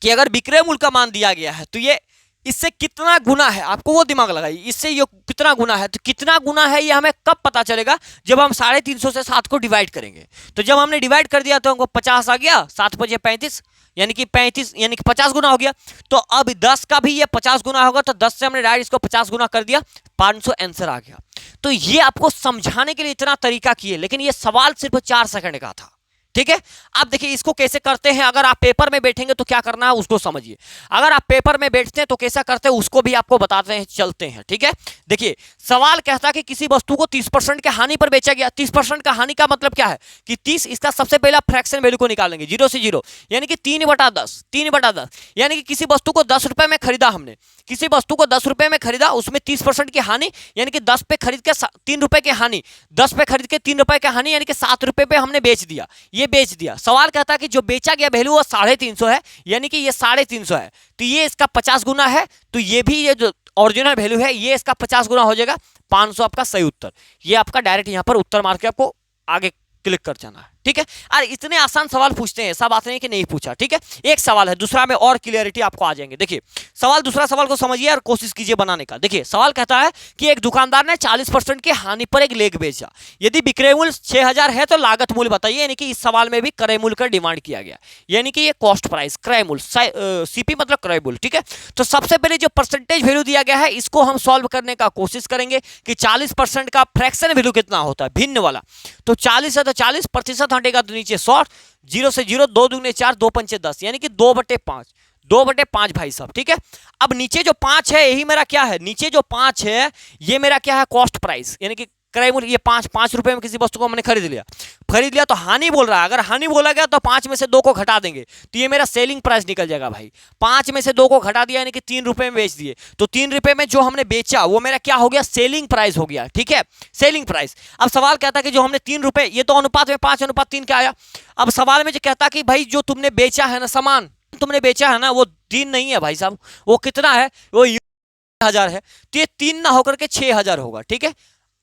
कि अगर विक्रय मूल्य का मान दिया गया है तो ये इससे कितना गुना है, आपको वो दिमाग लगाइए। इससे ये कितना गुना है, तो कितना गुना है ये हमें कब पता चलेगा? जब हम 350 से 7 को डिवाइड करेंगे। तो जब हमने डिवाइड कर दिया तो हमको 50 आ गया, 7 5 35, यानी कि 35 यानी कि 50 गुना हो गया। तो अब 10 का भी ये 50 गुना होगा, तो 10 से हमने डायरेक्ट इसको 50 गुना कर दिया, 500 आंसर आ गया। तो ये आपको समझाने के लिए इतना तरीका किए, लेकिन ये सवाल सिर्फ 4 सेकंड का था। ठीक है, आप देखिए इसको कैसे करते हैं। अगर आप पेपर में बैठेंगे तो क्या करना है उसको समझिए। अगर आप पेपर में बैठते हैं तो कैसा करते हैं उसको भी आपको बताते हैं, चलते हैं। ठीक है, देखिए सवाल कहता है कि किसी वस्तु को 30% के हानि पर बेचा गया। 30% का हानि का मतलब क्या है कि 30, इसका सबसे पहला फ्रैक्शन वैल्यू को निकालेंगे, 0 से 0, यानी कि 3/10, 3/10, यानी कि किसी वस्तु को 10 रुपए में खरीदा हमने, किसी वस्तु को 10 रुपए में खरीदा, उसमें 30% की हानि, यानी कि 10 पे खरीद के 3 रुपए की हानि, 10 पे खरीद के 3 रुपए की हानि, यानी कि 7 रुपए पे हमने बेच दिया, ये बेच दिया। सवाल कहता है कि जो बेचा गया वैल्यू वो 350 है, यानी कि ये 350 है, तो ये इसका 50 गुना है, तो ये भी ये जो ओरिजिनल वैल्यू है, ये इसका 50 गुना हो जाएगा 500 आपका सही उत्तर। ये आपका डायरेक्ट यहाँ पर उत्तर मार के आपको आगे क्लिक कर जाना है, ठीक है। और इतने आसान सवाल पूछते हैं, ऐसा बात नहीं कि नहीं पूछा, ठीक है। एक सवाल है, दूसरा में और क्लियरिटी आपको आ जाएंगे। देखिए सवाल, दूसरा सवाल को समझिए और कोशिश कीजिए बनाने का। देखिए सवाल कहता है कि एक दुकानदार ने 40% की हानि पर एक लेग बेचा, यदि विक्रय मूल्य 6000 है तो लागत मूल्य बताइए। यानी कि इस सवाल में भी क्रय मूल्य का डिमांड किया गया, यानी कि ये कॉस्ट प्राइस, क्रय मूल्य, सीपी मतलब क्रय मूल्य, ठीक है। तो सबसे पहले जो परसेंटेज वैल्यू दिया गया है इसको हम सॉल्व करने का कोशिश करेंगे कि 40% का फ्रैक्शन वैल्यू कितना होता है, भिन्न वाला। तो 40 है तो 40% हटेगा तो नीचे 100, 0 से 0, 2 दूने 4, 2 पंचे 10, यानी कि 2/5, 2/5 भाई साहब, ठीक है। अब नीचे जो 5 है यही मेरा क्या है, नीचे जो 5 है ये मेरा क्या है, कॉस्ट प्राइस, यानी कि क्रय मूल्य। ये 5 रुपए में किसी वस्तु को मैंने खरीद लिया तो हानि बोल रहा है। अगर हानि बोला गया तो 5 में से 2 को घटा देंगे तो ये मेरा सेलिंग प्राइस निकल जाएगा भाई। 5 में से 2 को घटा दिया यानी कि 3 रुपए में बेच दिए, तो 3 रुपए में जो हमने बेचा वो मेरा क्या हो गया, सेलिंग प्राइस हो गया, ठीक है, सेलिंग प्राइस। अब सवाल कहता है कि जो हमने 3 रुपए, ये तो अनुपात में 5:3 क्या आया। अब सवाल में जो कहता कि भाई जो तुमने बेचा है ना, सामान तुमने बेचा है ना, वो 3 नहीं है भाई साहब, वो कितना है, वो 1000 है। तो ये 3 ना होकर के 6000 होगा, ठीक है।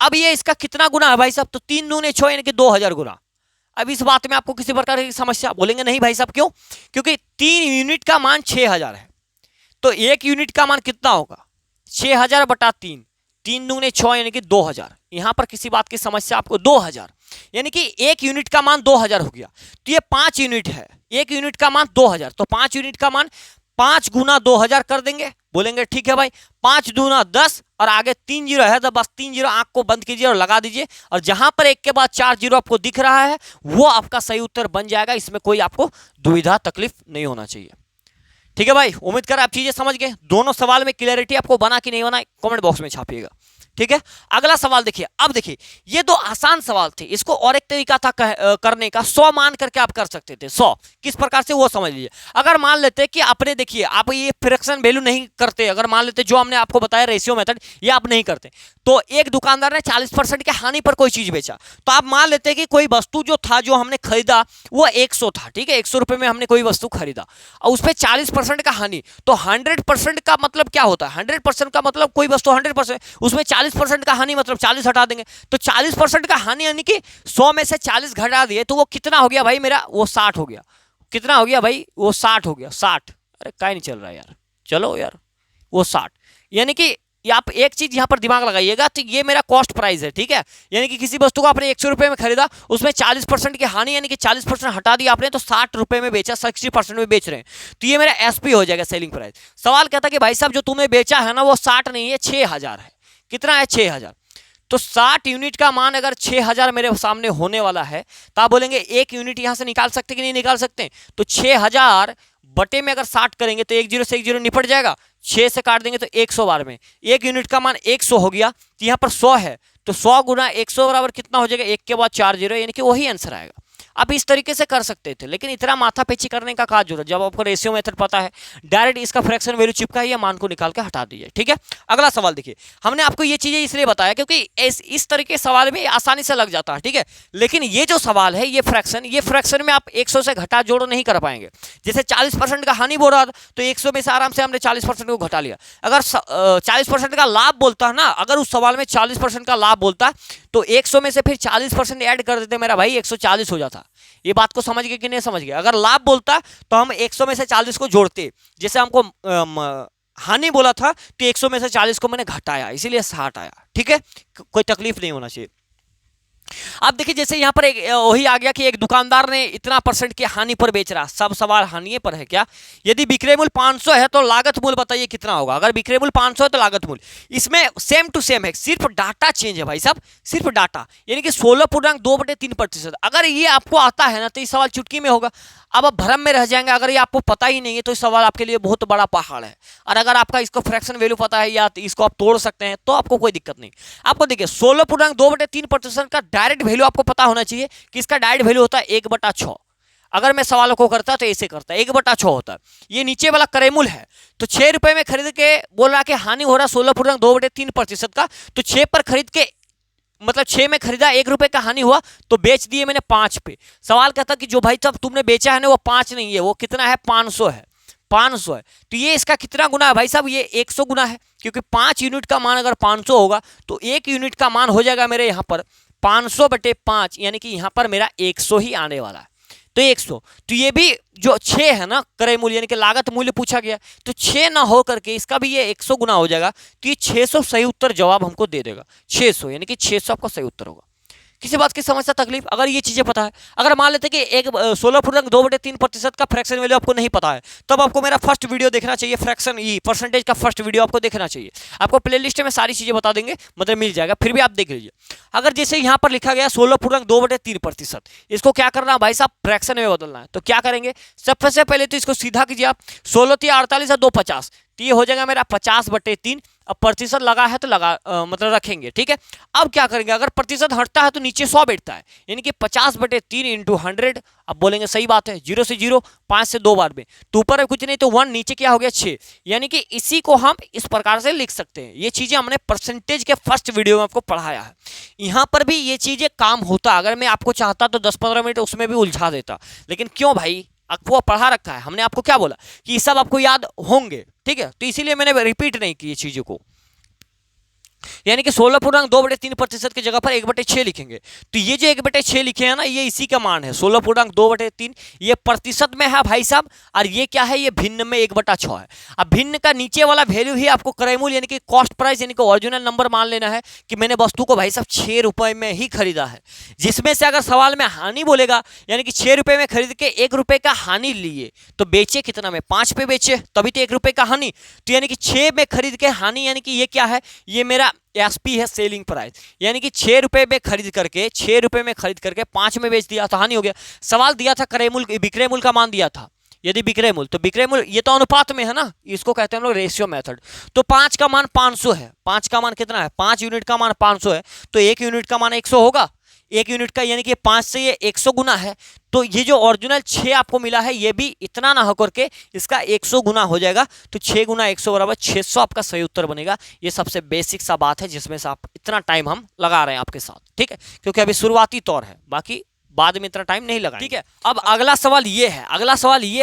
अब ये इसका कितना गुना है भाई साहब, तो 3 दूने 6 यानी कि 2000 गुना। अब इस बात में आपको किसी प्रकार की समस्या, बोलेंगे नहीं भाई साहब क्यों, क्योंकि 3 यूनिट का मान 6000 है, तो 1 यूनिट का मान कितना होगा, 6000/3, 3 दूने 6 यानी कि 2000। यहां पर किसी बात की समस्या आपको, 2000 यानी कि 1 यूनिट का मान 2000 हो गया। तो ये 5 यूनिट है, 1 यूनिट का मान 2000, तो 5 यूनिट का मान 5 गुना 2000 कर देंगे। बोलेंगे ठीक है भाई, 5 दूना 10 और आगे 3 जीरो है तो बस 3 जीरो आंख को बंद कीजिए और लगा दीजिए, और जहां पर एक के बाद 4 जीरो आपको दिख रहा है वो आपका सही उत्तर बन जाएगा। इसमें कोई आपको दुविधा तकलीफ नहीं होना चाहिए, ठीक है भाई। उम्मीद कर आप चीजें समझ गए। दोनों सवाल में क्लियरिटी आपको बना कि नहीं बना कमेंट बॉक्स में छापिएगा, ठीक है। अगला सवाल देखिए। अब देखिए ये दो आसान सवाल थे, इसको और एक तरीका था करने का, 100 मान करके आप कर सकते थे। 100 किस प्रकार से वो समझ लीजिए। अगर मान लेते कि आपने, देखिए आप ये फ्रैक्शन वैल्यू नहीं करते, अगर मान लेते जो हमने आपको बताया रेशियो मेथड ये आप नहीं करते, तो एक दुकानदार ने 40% के हानि पर कोई चीज बेचा, तो आप मान लेते कि कोई वस्तु जो था, जो हमने खरीदा वो 100 था, ठीक है, 100 रुपए में हमने कोई वस्तु खरीदा और उस पर 40% का हानि, तो 100% का मतलब क्या होता है, 100% का मतलब कोई वस्तु 100%, उसमें 40% का हानि मतलब 40 हटा देंगे, तो 40% का हानि यानी कि 100 में से 40 घटा दिए तो वो कितना हो गया भाई मेरा, वो 60 हो गया। कितना हो गया भाई, वो 60 हो गया, 60। अरे काय नहीं चल रहा यार, चलो यार, वो 60 यानी कि आप एक चीज यहां पर दिमाग लगाइएगा, तो ये मेरा कॉस्ट प्राइस है, ठीक है, यानी कि किसी वस्तु को आपने 100 रुपए में खरीदा, उसमें 40% की हानि यानी कि 40% हटा दिया आपने, तो 60 रुपए में बेचा, 60% में बेच रहे हैं, तो ये मेरा एसपी हो जाएगा, सेलिंग प्राइस। सवाल कहता कि भाई साहब जो तुमने बेचा है ना वो 60 नहीं है, 6000 है। कितना है, 6000। तो 60 यूनिट का मान अगर 6000 मेरे सामने होने वाला है तो आप बोलेंगे 1 यूनिट यहां से निकाल सकते कि नहीं निकाल सकते, तो 6000 बटे में अगर 60 करेंगे तो 1 जीरो से 1 जीरो निपट जाएगा, 6 से काट देंगे तो 100 बार में 1 यूनिट का मान 100 हो गया, तो यहाँ पर 100 है, तो 100 गुना 100 बराबर कितना हो जाएगा, 1 के बाद 4 जीरो, यानी कि वही आंसर आएगा। आप इस तरीके से कर सकते थे, लेकिन इतना माथा पेची करने का क्या जरूरत, जब आपको रेशियो मेथड पता है, डायरेक्ट इसका फ्रैक्शन वैल्यू चिपका है, मान को निकाल के हटा दीजिए, ठीक है। अगला सवाल देखिए। हमने आपको ये चीजें इसलिए बताया क्योंकि इस तरीके सवाल में आसानी से लग जाता है, ठीक है, लेकिन ये जो सवाल है ये फ्रैक्शन में आप 100 से घटा जोड़ नहीं कर पाएंगे। जैसे 40% का हानि बोल रहा था तो 100 में से आराम से हमने 40% को घटा लिया। अगर 40% का लाभ बोलता है ना, अगर उस सवाल में 40% का लाभ बोलता है तो 100 में से फिर 40% ऐड कर देते मेरा भाई, 140 हो जाता। ये बात को समझ गए कि नहीं समझ गए। अगर लाभ बोलता तो हम 100 में से 40 को जोड़ते, जैसे हमको हानि बोला था तो 100 में से 40 को मैंने घटाया, इसीलिए 60 आया, ठीक है, कोई तकलीफ नहीं होना चाहिए। अब देखिए जैसे यहाँ पर वही आ गया कि एक दुकानदार ने इतना % की हानि पर बेच रहा, सब सवाल हानि पर है क्या। यदि विक्रय मूल्य 500 है तो लागत मूल्य बताइए कितना होगा। अगर विक्रय मूल्य 500 है तो लागत मूल्य, इसमें सेम टू सेम है, सिर्फ डाटा चेंज है भाई साहब, सिर्फ डाटा, यानी कि 16.2/3%। अगर ये आपको आता है ना तो ये सवाल चुटकी में होगा। अब आप भ्रम में रह जाएंगे, अगर ये आपको पता ही नहीं है तो इस सवाल आपके लिए बहुत बड़ा पहाड़ है, और अगर आपका इसको फ्रैक्शन वैल्यू पता है या इसको आप तोड़ सकते हैं तो आपको कोई दिक्कत नहीं। आपको देखिए 16.2/3% का डायरेक्ट वैल्यू आपको पता होना चाहिए कि इसका डायरेक्ट वैल्यू होता है 1/6। अगर मैं सवालों को करता तो ऐसे करता, 1/6 होता है। ये नीचे वाला क्रय मूल्य है, तो 6 रुपए में खरीद के बोल रहा कि हानि हो रहा 16.2/3% का, तो 6 पर खरीद के मतलब 6 में खरीदा, 1 रुपए का हानि हुआ तो बेच दिए मैंने 5 पे। सवाल कहता कि जो भाई साहब तुमने बेचा है ना वो 5 नहीं है, वो कितना है, 500 है। 500 है, तो ये इसका कितना गुना है भाई साहब, ये 100 गुना है, क्योंकि 5 यूनिट का मान अगर 500 होगा तो 1 यूनिट का मान हो जाएगा मेरे यहाँ पर 500/5, यानी कि यहाँ पर मेरा 100 ही आने वाला है। तो 100, तो ये भी जो 6 है ना क्रय मूल्य यानी कि लागत मूल्य पूछा गया, तो 6 ना हो करके इसका भी ये 100 गुना हो जाएगा, तो ये 600 सही उत्तर जवाब हमको दे देगा। 600 यानी कि 600 आपका सही उत्तर होगा। किसी बात की समस्या तकलीफ, अगर ये चीजें पता है, अगर मान लेते कि एक 16.2/3% का फ्रैक्शन वैल्यू आपको नहीं पता है, तब आपको मेरा फर्स्ट वीडियो देखना चाहिए, फ्रैक्शन ई परसेंटेज का फर्स्ट वीडियो आपको देखना चाहिए। आपको प्लेलिस्ट में सारी चीजें बता देंगे, मतलब मिल जाएगा, फिर भी आप देख लीजिए। अगर जैसे यहाँ पर लिखा गया 16.2/3%, इसको क्या करना है भाई साहब, फ्रैक्शन में बदलना है। तो क्या करेंगे, सबसे पहले तो इसको सीधा कीजिए आप, 16×3 = 48 और 2 50, तो ये हो जाएगा मेरा 50/3। अब प्रतिशत लगा है तो मतलब रखेंगे, ठीक है। अब क्या करेंगे, अगर प्रतिशत हटता है तो नीचे 100 बैठता है, यानी कि 50/3 × 100। अब बोलेंगे सही बात है, 0 से 0, 5 से 2 बार में, तो ऊपर है कुछ नहीं तो 1, नीचे क्या हो गया 6, यानी कि इसी को हम इस प्रकार से लिख सकते हैं। ये चीजें हमने परसेंटेज के फर्स्ट वीडियो में आपको पढ़ाया है। यहाँ पर भी ये चीजें काम होता, अगर मैं आपको चाहता तो 10-15 मिनट उसमें भी उलझा देता, लेकिन क्यों भाई, आपको पढ़ा रखा है हमने, आपको क्या बोला कि ये सब आपको याद होंगे, ठीक है, तो इसीलिए मैंने रिपीट नहीं की ये चीजों को। यानी कि 16.2/3% की जगह पर 1/6 लिखेंगे, तो ये जो 1/6 लिखे हैं ना, ये इसी का मान है 16.2/3, ये प्रतिशत में है भाई साहब, और ये क्या है, ये भिन्न में 1/6 है। अब भिन्न का नीचे वाला वैल्यू ही आपको क्रय मूल्य यानी कि कॉस्ट प्राइस यानी कि ओरिजिनल नंबर मान लेना है कि मैंने वस्तु को भाई साहब 6 रुपए में ही खरीदा है, जिसमें से अगर सवाल में हानि बोलेगा यानी कि 6 रुपए में खरीद के 1 रुपए का हानि लिए, तो बेचे कितना में, 5 पे बेचे, तभी तो 1 रुपए का हानि, तो यानी कि 6 में खरीद के हानि, यानी कि ये क्या है, ये मेरा एसपी है सेलिंग प्राइस, यानी कि 6 रुपए में खरीद करके 5 में बेच दिया तो हानि हो गया। सवाल दिया था क्रय मूल्य, विक्रय मूल्य का मान दिया था, यदि विक्रय मूल्य, तो विक्रय मूल्य ये तो अनुपात में है ना, इसको कहते हैं हम लोग रेशियो मेथड। तो 5 का मान 500 है, 5 का मान कितना है, 5 यूनिट का मान 500 है, तो 1 यूनिट का मान 100 होगा, 1 यूनिट का यानी कि 5 से ये 100 गुना है, तो ये जो ओरिजिनल 6 आपको मिला है ये भी इतना ना होकर के इसका 100 गुना हो जाएगा, तो 6 × 100 = 600 आपका सही उत्तर बनेगा। ये सबसे बेसिक सा बात है जिसमें से आप इतना टाइम हम लगा रहे हैं आपके साथ, ठीक है, क्योंकि अभी शुरुआती तौर है, बाकी बाद में इतना टाइम नहीं लगा, ठीक है। अब अगला सवाल ये है,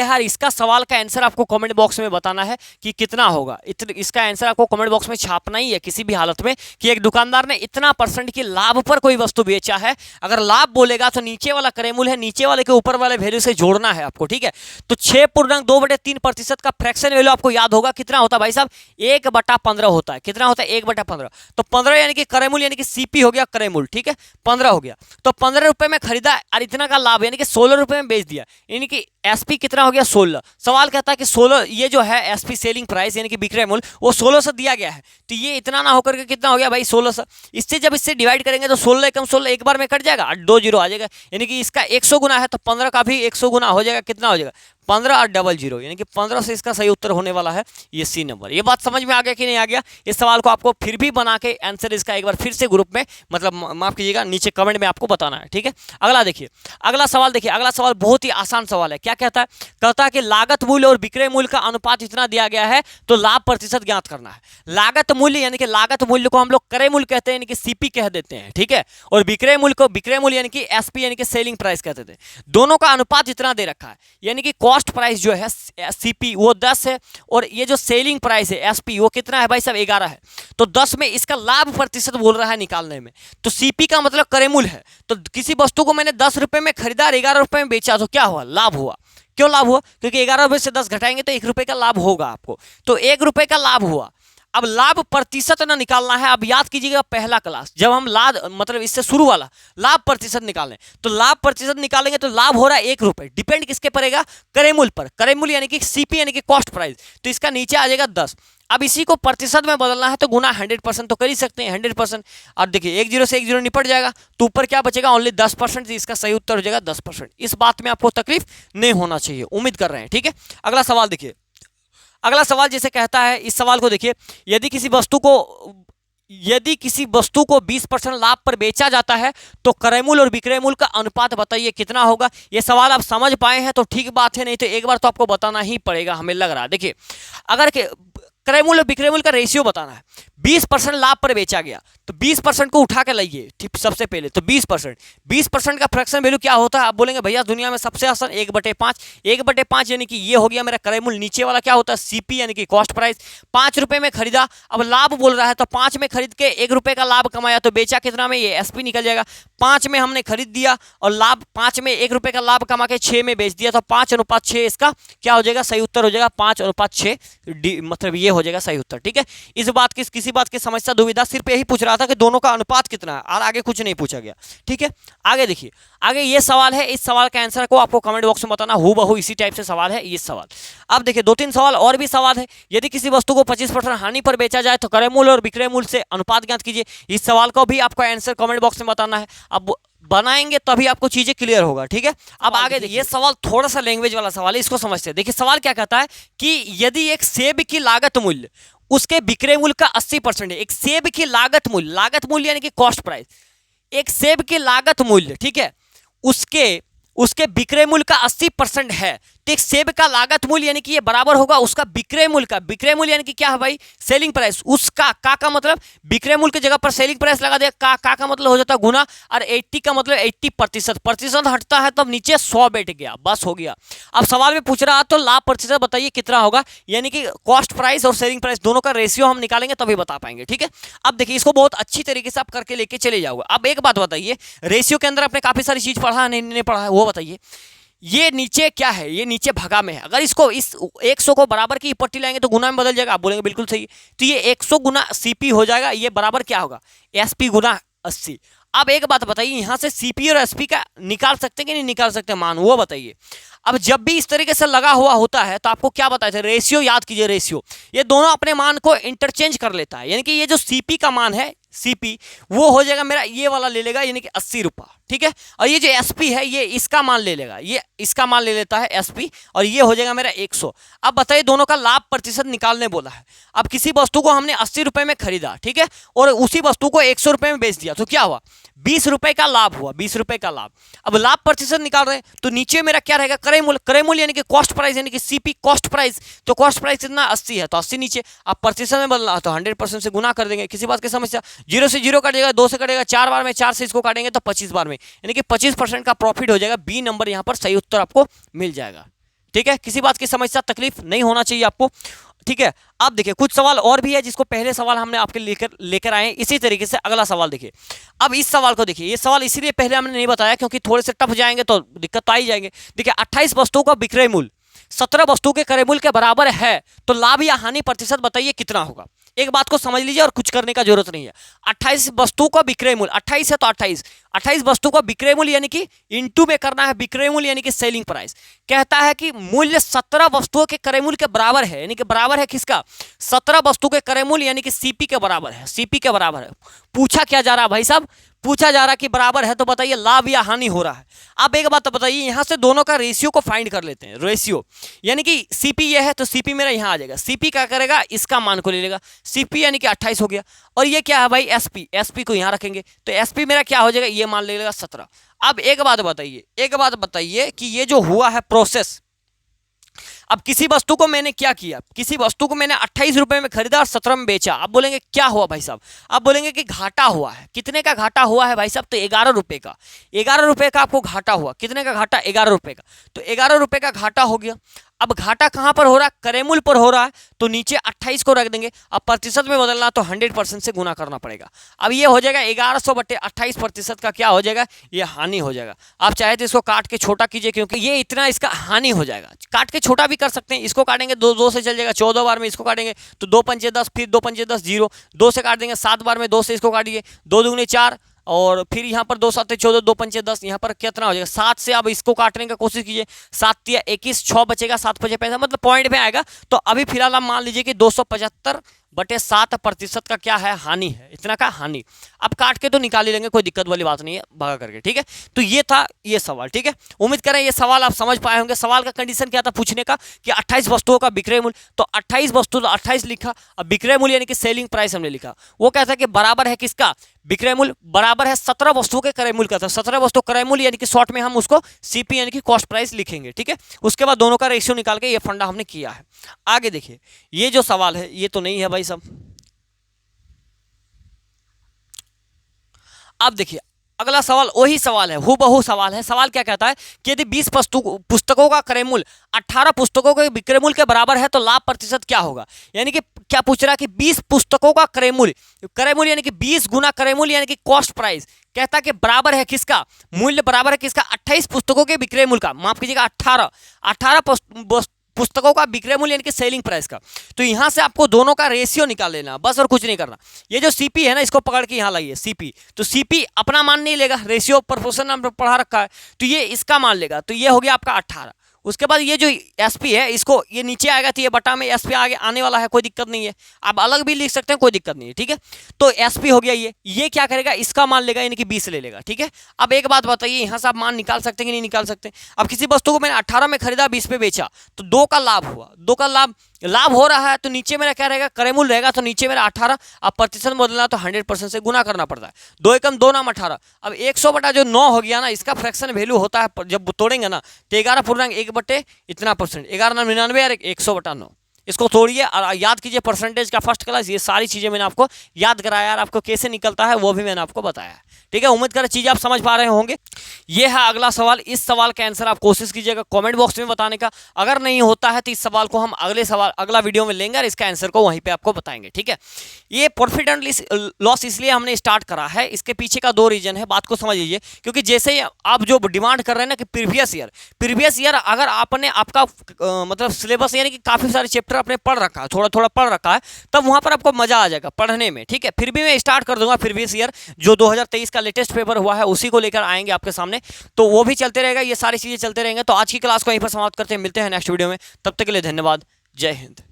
और इसका सवाल का आंसर आपको कमेंट बॉक्स में बताना है कि कितना होगा। इसका आंसर आपको कमेंट बॉक्स में छापना ही है किसी भी हालत में, कि एक दुकानदार ने इतना % की लाभ पर कोई वस्तु बेचा है। अगर लाभ बोलेगा तो नीचे वाला क्रय मूल्य है, नीचे वाले के ऊपर वाले वैल्यू से जोड़ना है आपको, ठीक है। तो 6.2/3% का फ्रैक्शन वैल्यू आपको याद होगा कितना होता है भाई साहब, 1/15 होता है। कितना होता है, 1/15, तो 15 यानी कि क्रय मूल्य यानी कि सीपी हो गया क्रय मूल्य, ठीक है, 15 हो गया, तो 15 रुपए में खरीदा और इतना का लाभ यानी कि 16 रुपए में बेच दिया, यानी कि एसपी कितना हो गया, 16। सवाल कहता है कि 16, ये जो है एसपी सेलिंग प्राइस यानी कि विक्रय मूल्य वो 16 से दिया गया है, तो ये इतना ना होकर के कितना हो गया भाई 16 से। इससे जब इससे डिवाइड करेंगे तो 16 × 16 एक बार में कट जाएगा और 2 0 आ जाएगा, यानी कि इसका 100 गुना है तो 15 का भी 100 गुना हो जाएगा, कितना हो जाएगा 15 और 00, यानी कि 15 से इसका सही उत्तर होने वाला है ये सी नंबर। ये बात समझ में आ गया कि नहीं आ गया। इस सवाल को आपको फिर भी बना के आंसर इसका एक बार फिर से ग्रुप में, मतलब माफ कीजिएगा नीचे कमेंट में आपको बताना है, ठीक है। अगला देखिए, अगला सवाल देखिए, अगला सवाल बहुत ही आसान सवाल है। क्या कहता है, कहता है कि लागत मूल्य और विक्रय मूल्य का अनुपात इतना दिया गया है तो लाभ प्रतिशत ज्ञात करना है। लागत मूल्य यानी कि लागत मूल्य को हम लोग क्रय मूल्य कहते हैं यानी कि सीपी कह देते हैं, ठीक है, और विक्रय मूल्य को विक्रय मूल्य यानी कि एसपी यानी कि सेलिंग प्राइस कहते थे। दोनों का अनुपात इतना दे रखा है, यानी कि कॉस्ट प्राइस जो है सीपी वो 10 है और ये जो सेलिंग प्राइस है एसपी वो कितना है भाई साहब 11 है। तो 10 में इसका लाभ प्रतिशत बोल रहा है निकालने में, तो सीपी का मतलब क्रय मूल्य है। तो किसी वस्तु को मैंने 10 रुपए में खरीदा और 11 रुपए में बेचा, तो क्या हुआ, लाभ हुआ। क्यों लाभ हुआ, क्योंकि 11 रुपए से 10 घटाएंगे तो 1 रुपए का लाभ होगा आपको, तो 1 रुपए का लाभ हुआ। अब लाभ प्रतिशत ना निकालना है। अब याद कीजिएगा पहला क्लास जब हम लाभ मतलब इससे शुरू वाला लाभ प्रतिशत निकालें, तो लाभ प्रतिशत निकालेंगे तो लाभ हो रहा है 1 रुपए, डिपेंड किसके पड़ेगा, क्रय मूल्य पर। क्रय मूल्य यानी कि सीपी यानी कि कॉस्ट प्राइस, तो इसका नीचे आ जाएगा 10। अब इसी को प्रतिशत में बदलना है तो गुना 100% तो कर ही सकते हैं, 100%। और देखिए 1 0 से 1 0 निपट जाएगा, तो ऊपर क्या बचेगा, ओनली 10%। इसका सही उत्तर हो जाएगा 10%। इस बात में आपको तकलीफ नहीं होना चाहिए, उम्मीद कर रहे हैं, ठीक है। अगला सवाल देखिए, अगला सवाल जैसे कहता है, इस सवाल को देखिए, यदि किसी वस्तु को 20% लाभ पर बेचा जाता है तो क्रय मूल्य और विक्रय मूल्य का अनुपात बताइए कितना होगा। ये सवाल आप समझ पाए हैं तो ठीक बात है, नहीं तो एक बार तो आपको बताना ही पड़ेगा, हमें लग रहा है। देखिए, अगर क्रय मूल्य और विक्रय मूल्य का रेशियो बताना है। 20% लाभ पर बेचा गया तो 20% को उठा के लाइए, ठीक, सबसे पहले तो 20% का फ्रैक्शन वैल्यू क्या होता है? आप बोलेंगे भैया दुनिया में सबसे आसान 1/5, 1/5 यानी कि ये हो गया मेरा क्रय मूल्य। नीचे वाला क्या होता है? सीपी यानी कि कॉस्ट प्राइस। 5 रुपए में खरीदा, अब लाभ बोल रहा है तो 5 में खरीद के 1 रुपए का लाभ कमाया तो बेचा कितना में? ये एसपी निकल जाएगा। 5 में हमने खरीद दिया और लाभ 5 में 1 रुपए का लाभ कमा के 6 में बेच दिया तो 5:6 इसका क्या हो जाएगा? सही उत्तर हो जाएगा 5:6, मतलब ये हो जाएगा सही उत्तर। ठीक है, इस बात की किसी बात की समस्या दुविधा, सिर्फ यही पूछ रहा था कि दोनों का अनुपात कितना है और आगे कुछ नहीं पूछा गया। ठीक है, आगे देखिए, आगे ये सवाल है, इस सवाल का आंसर को आपको कमेंट बॉक्स में बताना। हूबहू इसी टाइप से सवाल है ये सवाल। अब देखिए 2-3 सवाल और भी सवाल है। यदि किसी वस्तु को 25% हानि पर बेचा जाए तो क्रय मूल्य और विक्रय मूल्य से अनुपात ज्ञात कीजिए। इस सवाल को भी आपको आंसर कमेंट बॉक्स में बताना है। अब बनाएंगे तभी आपको चीजें क्लियर होगा। ठीक है, अब आगे देखिए, ये सवाल थोड़ा सा लैंग्वेज वाला सवाल है, इसको समझते हैं। देखिए सवाल क्या कहता है कि यदि एक सेब की लागत मूल्य उसके विक्रय मूल्य का 80% है। एक सेब की लागत मूल्य यानी कि कॉस्ट प्राइस, एक सेब की लागत मूल्य, ठीक है, उसके विक्रय मूल्य का 80% है तो एक सेब का लागत मूल्य यानी कि ये बराबर होगा उसका विक्रय मूल्य का। विक्रय मूल्य यानी कि क्या है भाई? Selling price. उसका का मतलब विक्रय मूल्य की जगह पर सेलिंग प्राइस लगा दिया। का मतलब हो जाता है गुना, और 80 का मतलब 80%। प्रतिशत हटता है तब नीचे 100 बैठ गया, बस हो गया। अब सवाल में पूछ रहा तो लाभ प्रतिशत बताइए कितना होगा, यानी कि कॉस्ट प्राइस और सेलिंग प्राइस दोनों का रेशियो हम निकालेंगे तभी बता पाएंगे। ठीक है, अब देखिए इसको बहुत अच्छी तरीके से आप करके लेके चले जाओगे। अब एक बात बताइए, रेशियो के अंदर आपने काफी सारी चीज पढ़ा नहीं पढ़ा है वो बताइए। ये नीचे क्या है? ये नीचे भागा में है। अगर इसको इस 100 को बराबर की पट्टी लाएंगे तो गुना में बदल जाएगा। आप बोलेंगे बिल्कुल सही, तो ये 100 गुना सीपी हो जाएगा। ये बराबर क्या होगा? एसपी गुना 80। अब एक बात बताइए, यहां से सीपी और एसपी का निकाल सकते हैं कि नहीं निकाल सकते मान, वो बताइए। अब जब भी इस तरीके से लगा हुआ होता है तो आपको क्या बताया था? रेशियो याद कीजिए, रेशियो। ये दोनों अपने मान को इंटरचेंज कर लेता है, यानी कि ये जो सीपी का मान है, सीपी, वो हो जाएगा मेरा ये वाला ले लेगा, यानी कि 80 रुपया। ठीक है, और ये जो एसपी है ये इसका मान ले लेगा, ये इसका मान ले लेता है एसपी, और ये हो जाएगा मेरा 100। अब बताइए दोनों का लाभ प्रतिशत निकालने बोला है। अब किसी वस्तु को हमने 80 रुपए में खरीदा, ठीक है, और उसी वस्तु को 100 रुपए में बेच दिया तो क्या हुआ? 20 रुपए का लाभ हुआ, 20 रुपए का लाभ। अब लाभ प्रतिशत निकाल रहे हैं तो नीचे मेरा क्या रहेगा? क्रय मूल्य। क्रय मूल्य यानी कि कॉस्ट प्राइस, यानी कि सीपी कॉस्ट प्राइस। तो कॉस्ट प्राइस कितना? 80 है तो 80 नीचे। अब प्रतिशत में बदलना तो 100% से गुना कर देंगे, किसी बात की समस्या। 0 से 0 कटेगा, 2 से कटेगा, 4 बार में, 4 से इसको काटेंगे तो 25 बार में, यानी कि 25% का प्रॉफिट हो जाएगा। बी नंबर यहाँ पर सही उत्तर आपको मिल जाएगा। ठीक है, किसी बात की समस्या तकलीफ नहीं होना चाहिए आपको। ठीक है, अब देखिए कुछ सवाल और भी है जिसको पहले सवाल हमने आपके लेकर आए हैं। इसी तरीके से अगला सवाल देखिए। अब इस सवाल को देखिए, ये सवाल इसीलिए पहले हमने नहीं बताया क्योंकि थोड़े से टफ जाएंगे तो दिक्कत तो आ ही जाएंगे। देखिए 28 वस्तुओं का विक्रय मूल्य 17 वस्तुओं के क्रय मूल्य के बराबर है तो लाभ या हानि प्रतिशत बताइए कितना होगा। एक बात को समझ लीजिए और कुछ करने का जरूरत नहीं है। 28 वस्तुओं का विक्रय मूल्य, 28 है तो 28 वस्तु का विक्रय मूल्य यानी कि इंटू में करना है, विक्रय मूल्य यानी कि सेलिंग प्राइस। कहता है कि मूल्य 17 वस्तुओं के क्रय मूल्य के बराबर है, यानी कि बराबर है किसका? 17 वस्तु के क्रय मूल्य यानी कि सीपी के बराबर है, सीपी के बराबर है। पूछा क्या जा रहा है भाई साहब? पूछा जा रहा है कि बराबर है तो बताइए लाभ या हानि हो रहा है। अब एक बात तो बताइए, यहां से दोनों का रेशियो को फाइंड कर लेते हैं। रेशियो यानी कि सीपी ये है तो सीपी मेरा यहां आ जाएगा। सीपी क्या करेगा? इसका मान को ले लेगा। सीपी यानी कि 28 हो गया, और ये क्या है भाई? एसपी। एसपी को यहां रखेंगे तो एसपी मेरा क्या हो जाएगा? ये मान ले लेगा 17। अब एक बात बताइए कि ये जो हुआ है प्रोसेस, अब किसी वस्तु को मैंने क्या किया? किसी वस्तु को मैंने 28 रुपए में खरीदा और 17 में बेचा। अब बोलेंगे क्या हुआ भाई साहब? अब बोलेंगे कि घाटा हुआ है। कितने का घाटा हुआ है भाई साहब? तो 11 रुपए का। 11 रुपए का आपको घाटा हुआ। कितने का घाटा? 11 रुपए का। तो 11 रुपए का घाटा हो गया। अब घाटा कहां पर हो रहा है? क्रय मूल्य पर हो रहा है तो नीचे 28 को रख देंगे। अब प्रतिशत में बदलना तो 100% से गुना करना पड़ेगा। अब ये हो जाएगा 1100/28% का क्या हो जाएगा? ये हानि हो जाएगा। आप चाहे तो इसको काट के छोटा कीजिए क्योंकि ये इतना इसका हानि हो जाएगा। काट के छोटा भी कर सकते हैं। इसको काटेंगे 2 से चल जाएगा, 14 बार में इसको काटेंगे तो 2 पंचे 10, फिर 2 पंचे 10 0, 2 से काट देंगे 7 बार में, 2 से इसको काटिए, 2 दूनी 4, और फिर यहाँ पर 2 7 14, 2 पंचे 10, यहाँ पर कितना हो जाएगा? 7 से अब इसको काटने का कोशिश कीजिए। 7 तिया 21, 6 बचेगा, 7 5 पैसा मतलब पॉइंट में आएगा। तो अभी फिलहाल आप मान लीजिए कि 275 बटे 7% का क्या है, हानि है, इतना का हानि। अब काट के तो निकाल ही लेंगे, कोई दिक्कत वाली बात नहीं है, भगा करके, ठीक है। तो ये था ये सवाल, ठीक है। उम्मीद करें ये सवाल आप समझ पाए होंगे। सवाल का कंडीशन क्या था पूछने का कि 28 वस्तुओं का विक्रय मूल्य, तो 28 वस्तु 28 लिखा, अब विक्रय मूल्य यानी कि सेलिंग प्राइस हमने लिखा। वो कहता है कि बराबर है किसका, विक्रय मूल्य बराबर है 17 वस्तुओं के क्रय मूल्य का। था 17 वस्तु क्रय मूल्य यानी कि शॉर्ट में हम उसको सीपी यानी कि कॉस्ट प्राइस लिखेंगे, ठीक है। उसके बाद दोनों का रेशियो निकाल के ये फंडा हमने किया है। आगे देखिए, ये जो सवाल है ये तो नहीं है भाई सब। अब देखिए अगला सवाल वही सवाल है, हूबहू सवाल है। सवाल क्या कहता है कि यदि 20 पुस्तकों का क्रय मूल्य 18 पुस्तकों के विक्रय मूल्य के बराबर है तो लाभ प्रतिशत क्या होगा। यानी कि क्या पूछ रहा है कि 20 पुस्तकों का क्रय मूल्य यानी कि 20 गुना क्रय मूल्य यानी कि कॉस्ट प्राइस, कहता है कि बराबर है किसका, मूल्य बराबर है किसका, 28 पुस्तकों के विक्रय मूल्य का, माफ कीजिएगा 18 पुस्तकों का विक्रय मूल्य यानी कि सेलिंग प्राइस का। तो यहां से आपको दोनों का रेशियो निकाल लेना बस, और कुछ नहीं करना। ये जो सीपी है ना, इसको पकड़ के यहां लाइए सीपी, तो सीपी अपना मान नहीं लेगा, रेशियो प्रोपोर्शन पढ़ा रखा है, तो ये इसका मान लेगा। तो ये हो गया आपका 18। उसके बाद ये जो एसपी है, इसको ये नीचे आएगा तो ये बटा में एसपी आगे आने वाला है, कोई दिक्कत नहीं है। आप अलग भी लिख सकते हैं, कोई दिक्कत नहीं है, ठीक है। तो एसपी हो गया ये क्या करेगा, इसका मान लेगा यानी कि 20 ले लेगा, ठीक है। अब एक बात बताइए, यहां से आप मान निकाल सकते हैं कि नहीं निकाल सकते। अब किसी वस्तु को मैंने 18 में खरीदा, 20 पे बेचा, तो 2 का लाभ हुआ, 2 का लाभ हो रहा है, तो नीचे मेरा क्या रहेगा, क्रय मूल्य रहेगा, तो नीचे मेरा 18। अब प्रतिशत बदलना तो 100% से गुना करना पड़ता है। 2 एकम 2 नाम 18। अब 100 बटा जो 9 हो गया ना, इसका फ्रैक्शन वैल्यू होता है जब तोड़ेंगे ना, तो 11.1 बटे इतना परसेंट, 11.99 और 100 बटा 9। इसको तोड़िए और याद कीजिए परसेंटेज का फर्स्ट क्लास। ये सारी चीजें मैंने आपको याद कराया यार, आपको कैसे निकलता है वो भी मैंने आपको बताया, ठीक है। उम्मीद करें चीजें आप समझ पा रहे होंगे। ये है अगला सवाल। इस सवाल का आंसर आप कोशिश कीजिएगा कमेंट बॉक्स में बताने का। अगर नहीं होता है तो इस सवाल को हम अगला वीडियो में लेंगे और इसका आंसर को वहीं पे आपको बताएंगे, ठीक है। ये प्रॉफिट एंड लॉस इसलिए हमने स्टार्ट करा है, इसके पीछे का 2 रीजन है, बात को समझ लीजिए। क्योंकि जैसे ही आप जो डिमांड कर रहे हैं ना कि प्रीवियस ईयर अगर आपने आपका मतलब सिलेबस यानी कि काफी सारे चैप्टर आपने पढ़ रखा है, थोड़ा थोड़ा पढ़ रखा है, तब वहां पर आपको मजा आ जाएगा पढ़ने में, ठीक है। फिर भी मैं स्टार्ट कर दूंगा प्रीवियस ईयर जो 2023 का लेटेस्ट पेपर हुआ है उसी को लेकर आएंगे आपके सामने, तो वो भी चलते रहेगा, ये सारी चीजें चलते रहेंगे। तो आज की क्लास को यहीं पर समाप्त करते हैं, मिलते हैं नेक्स्ट वीडियो में, तब तक के लिए धन्यवाद, जय हिंद।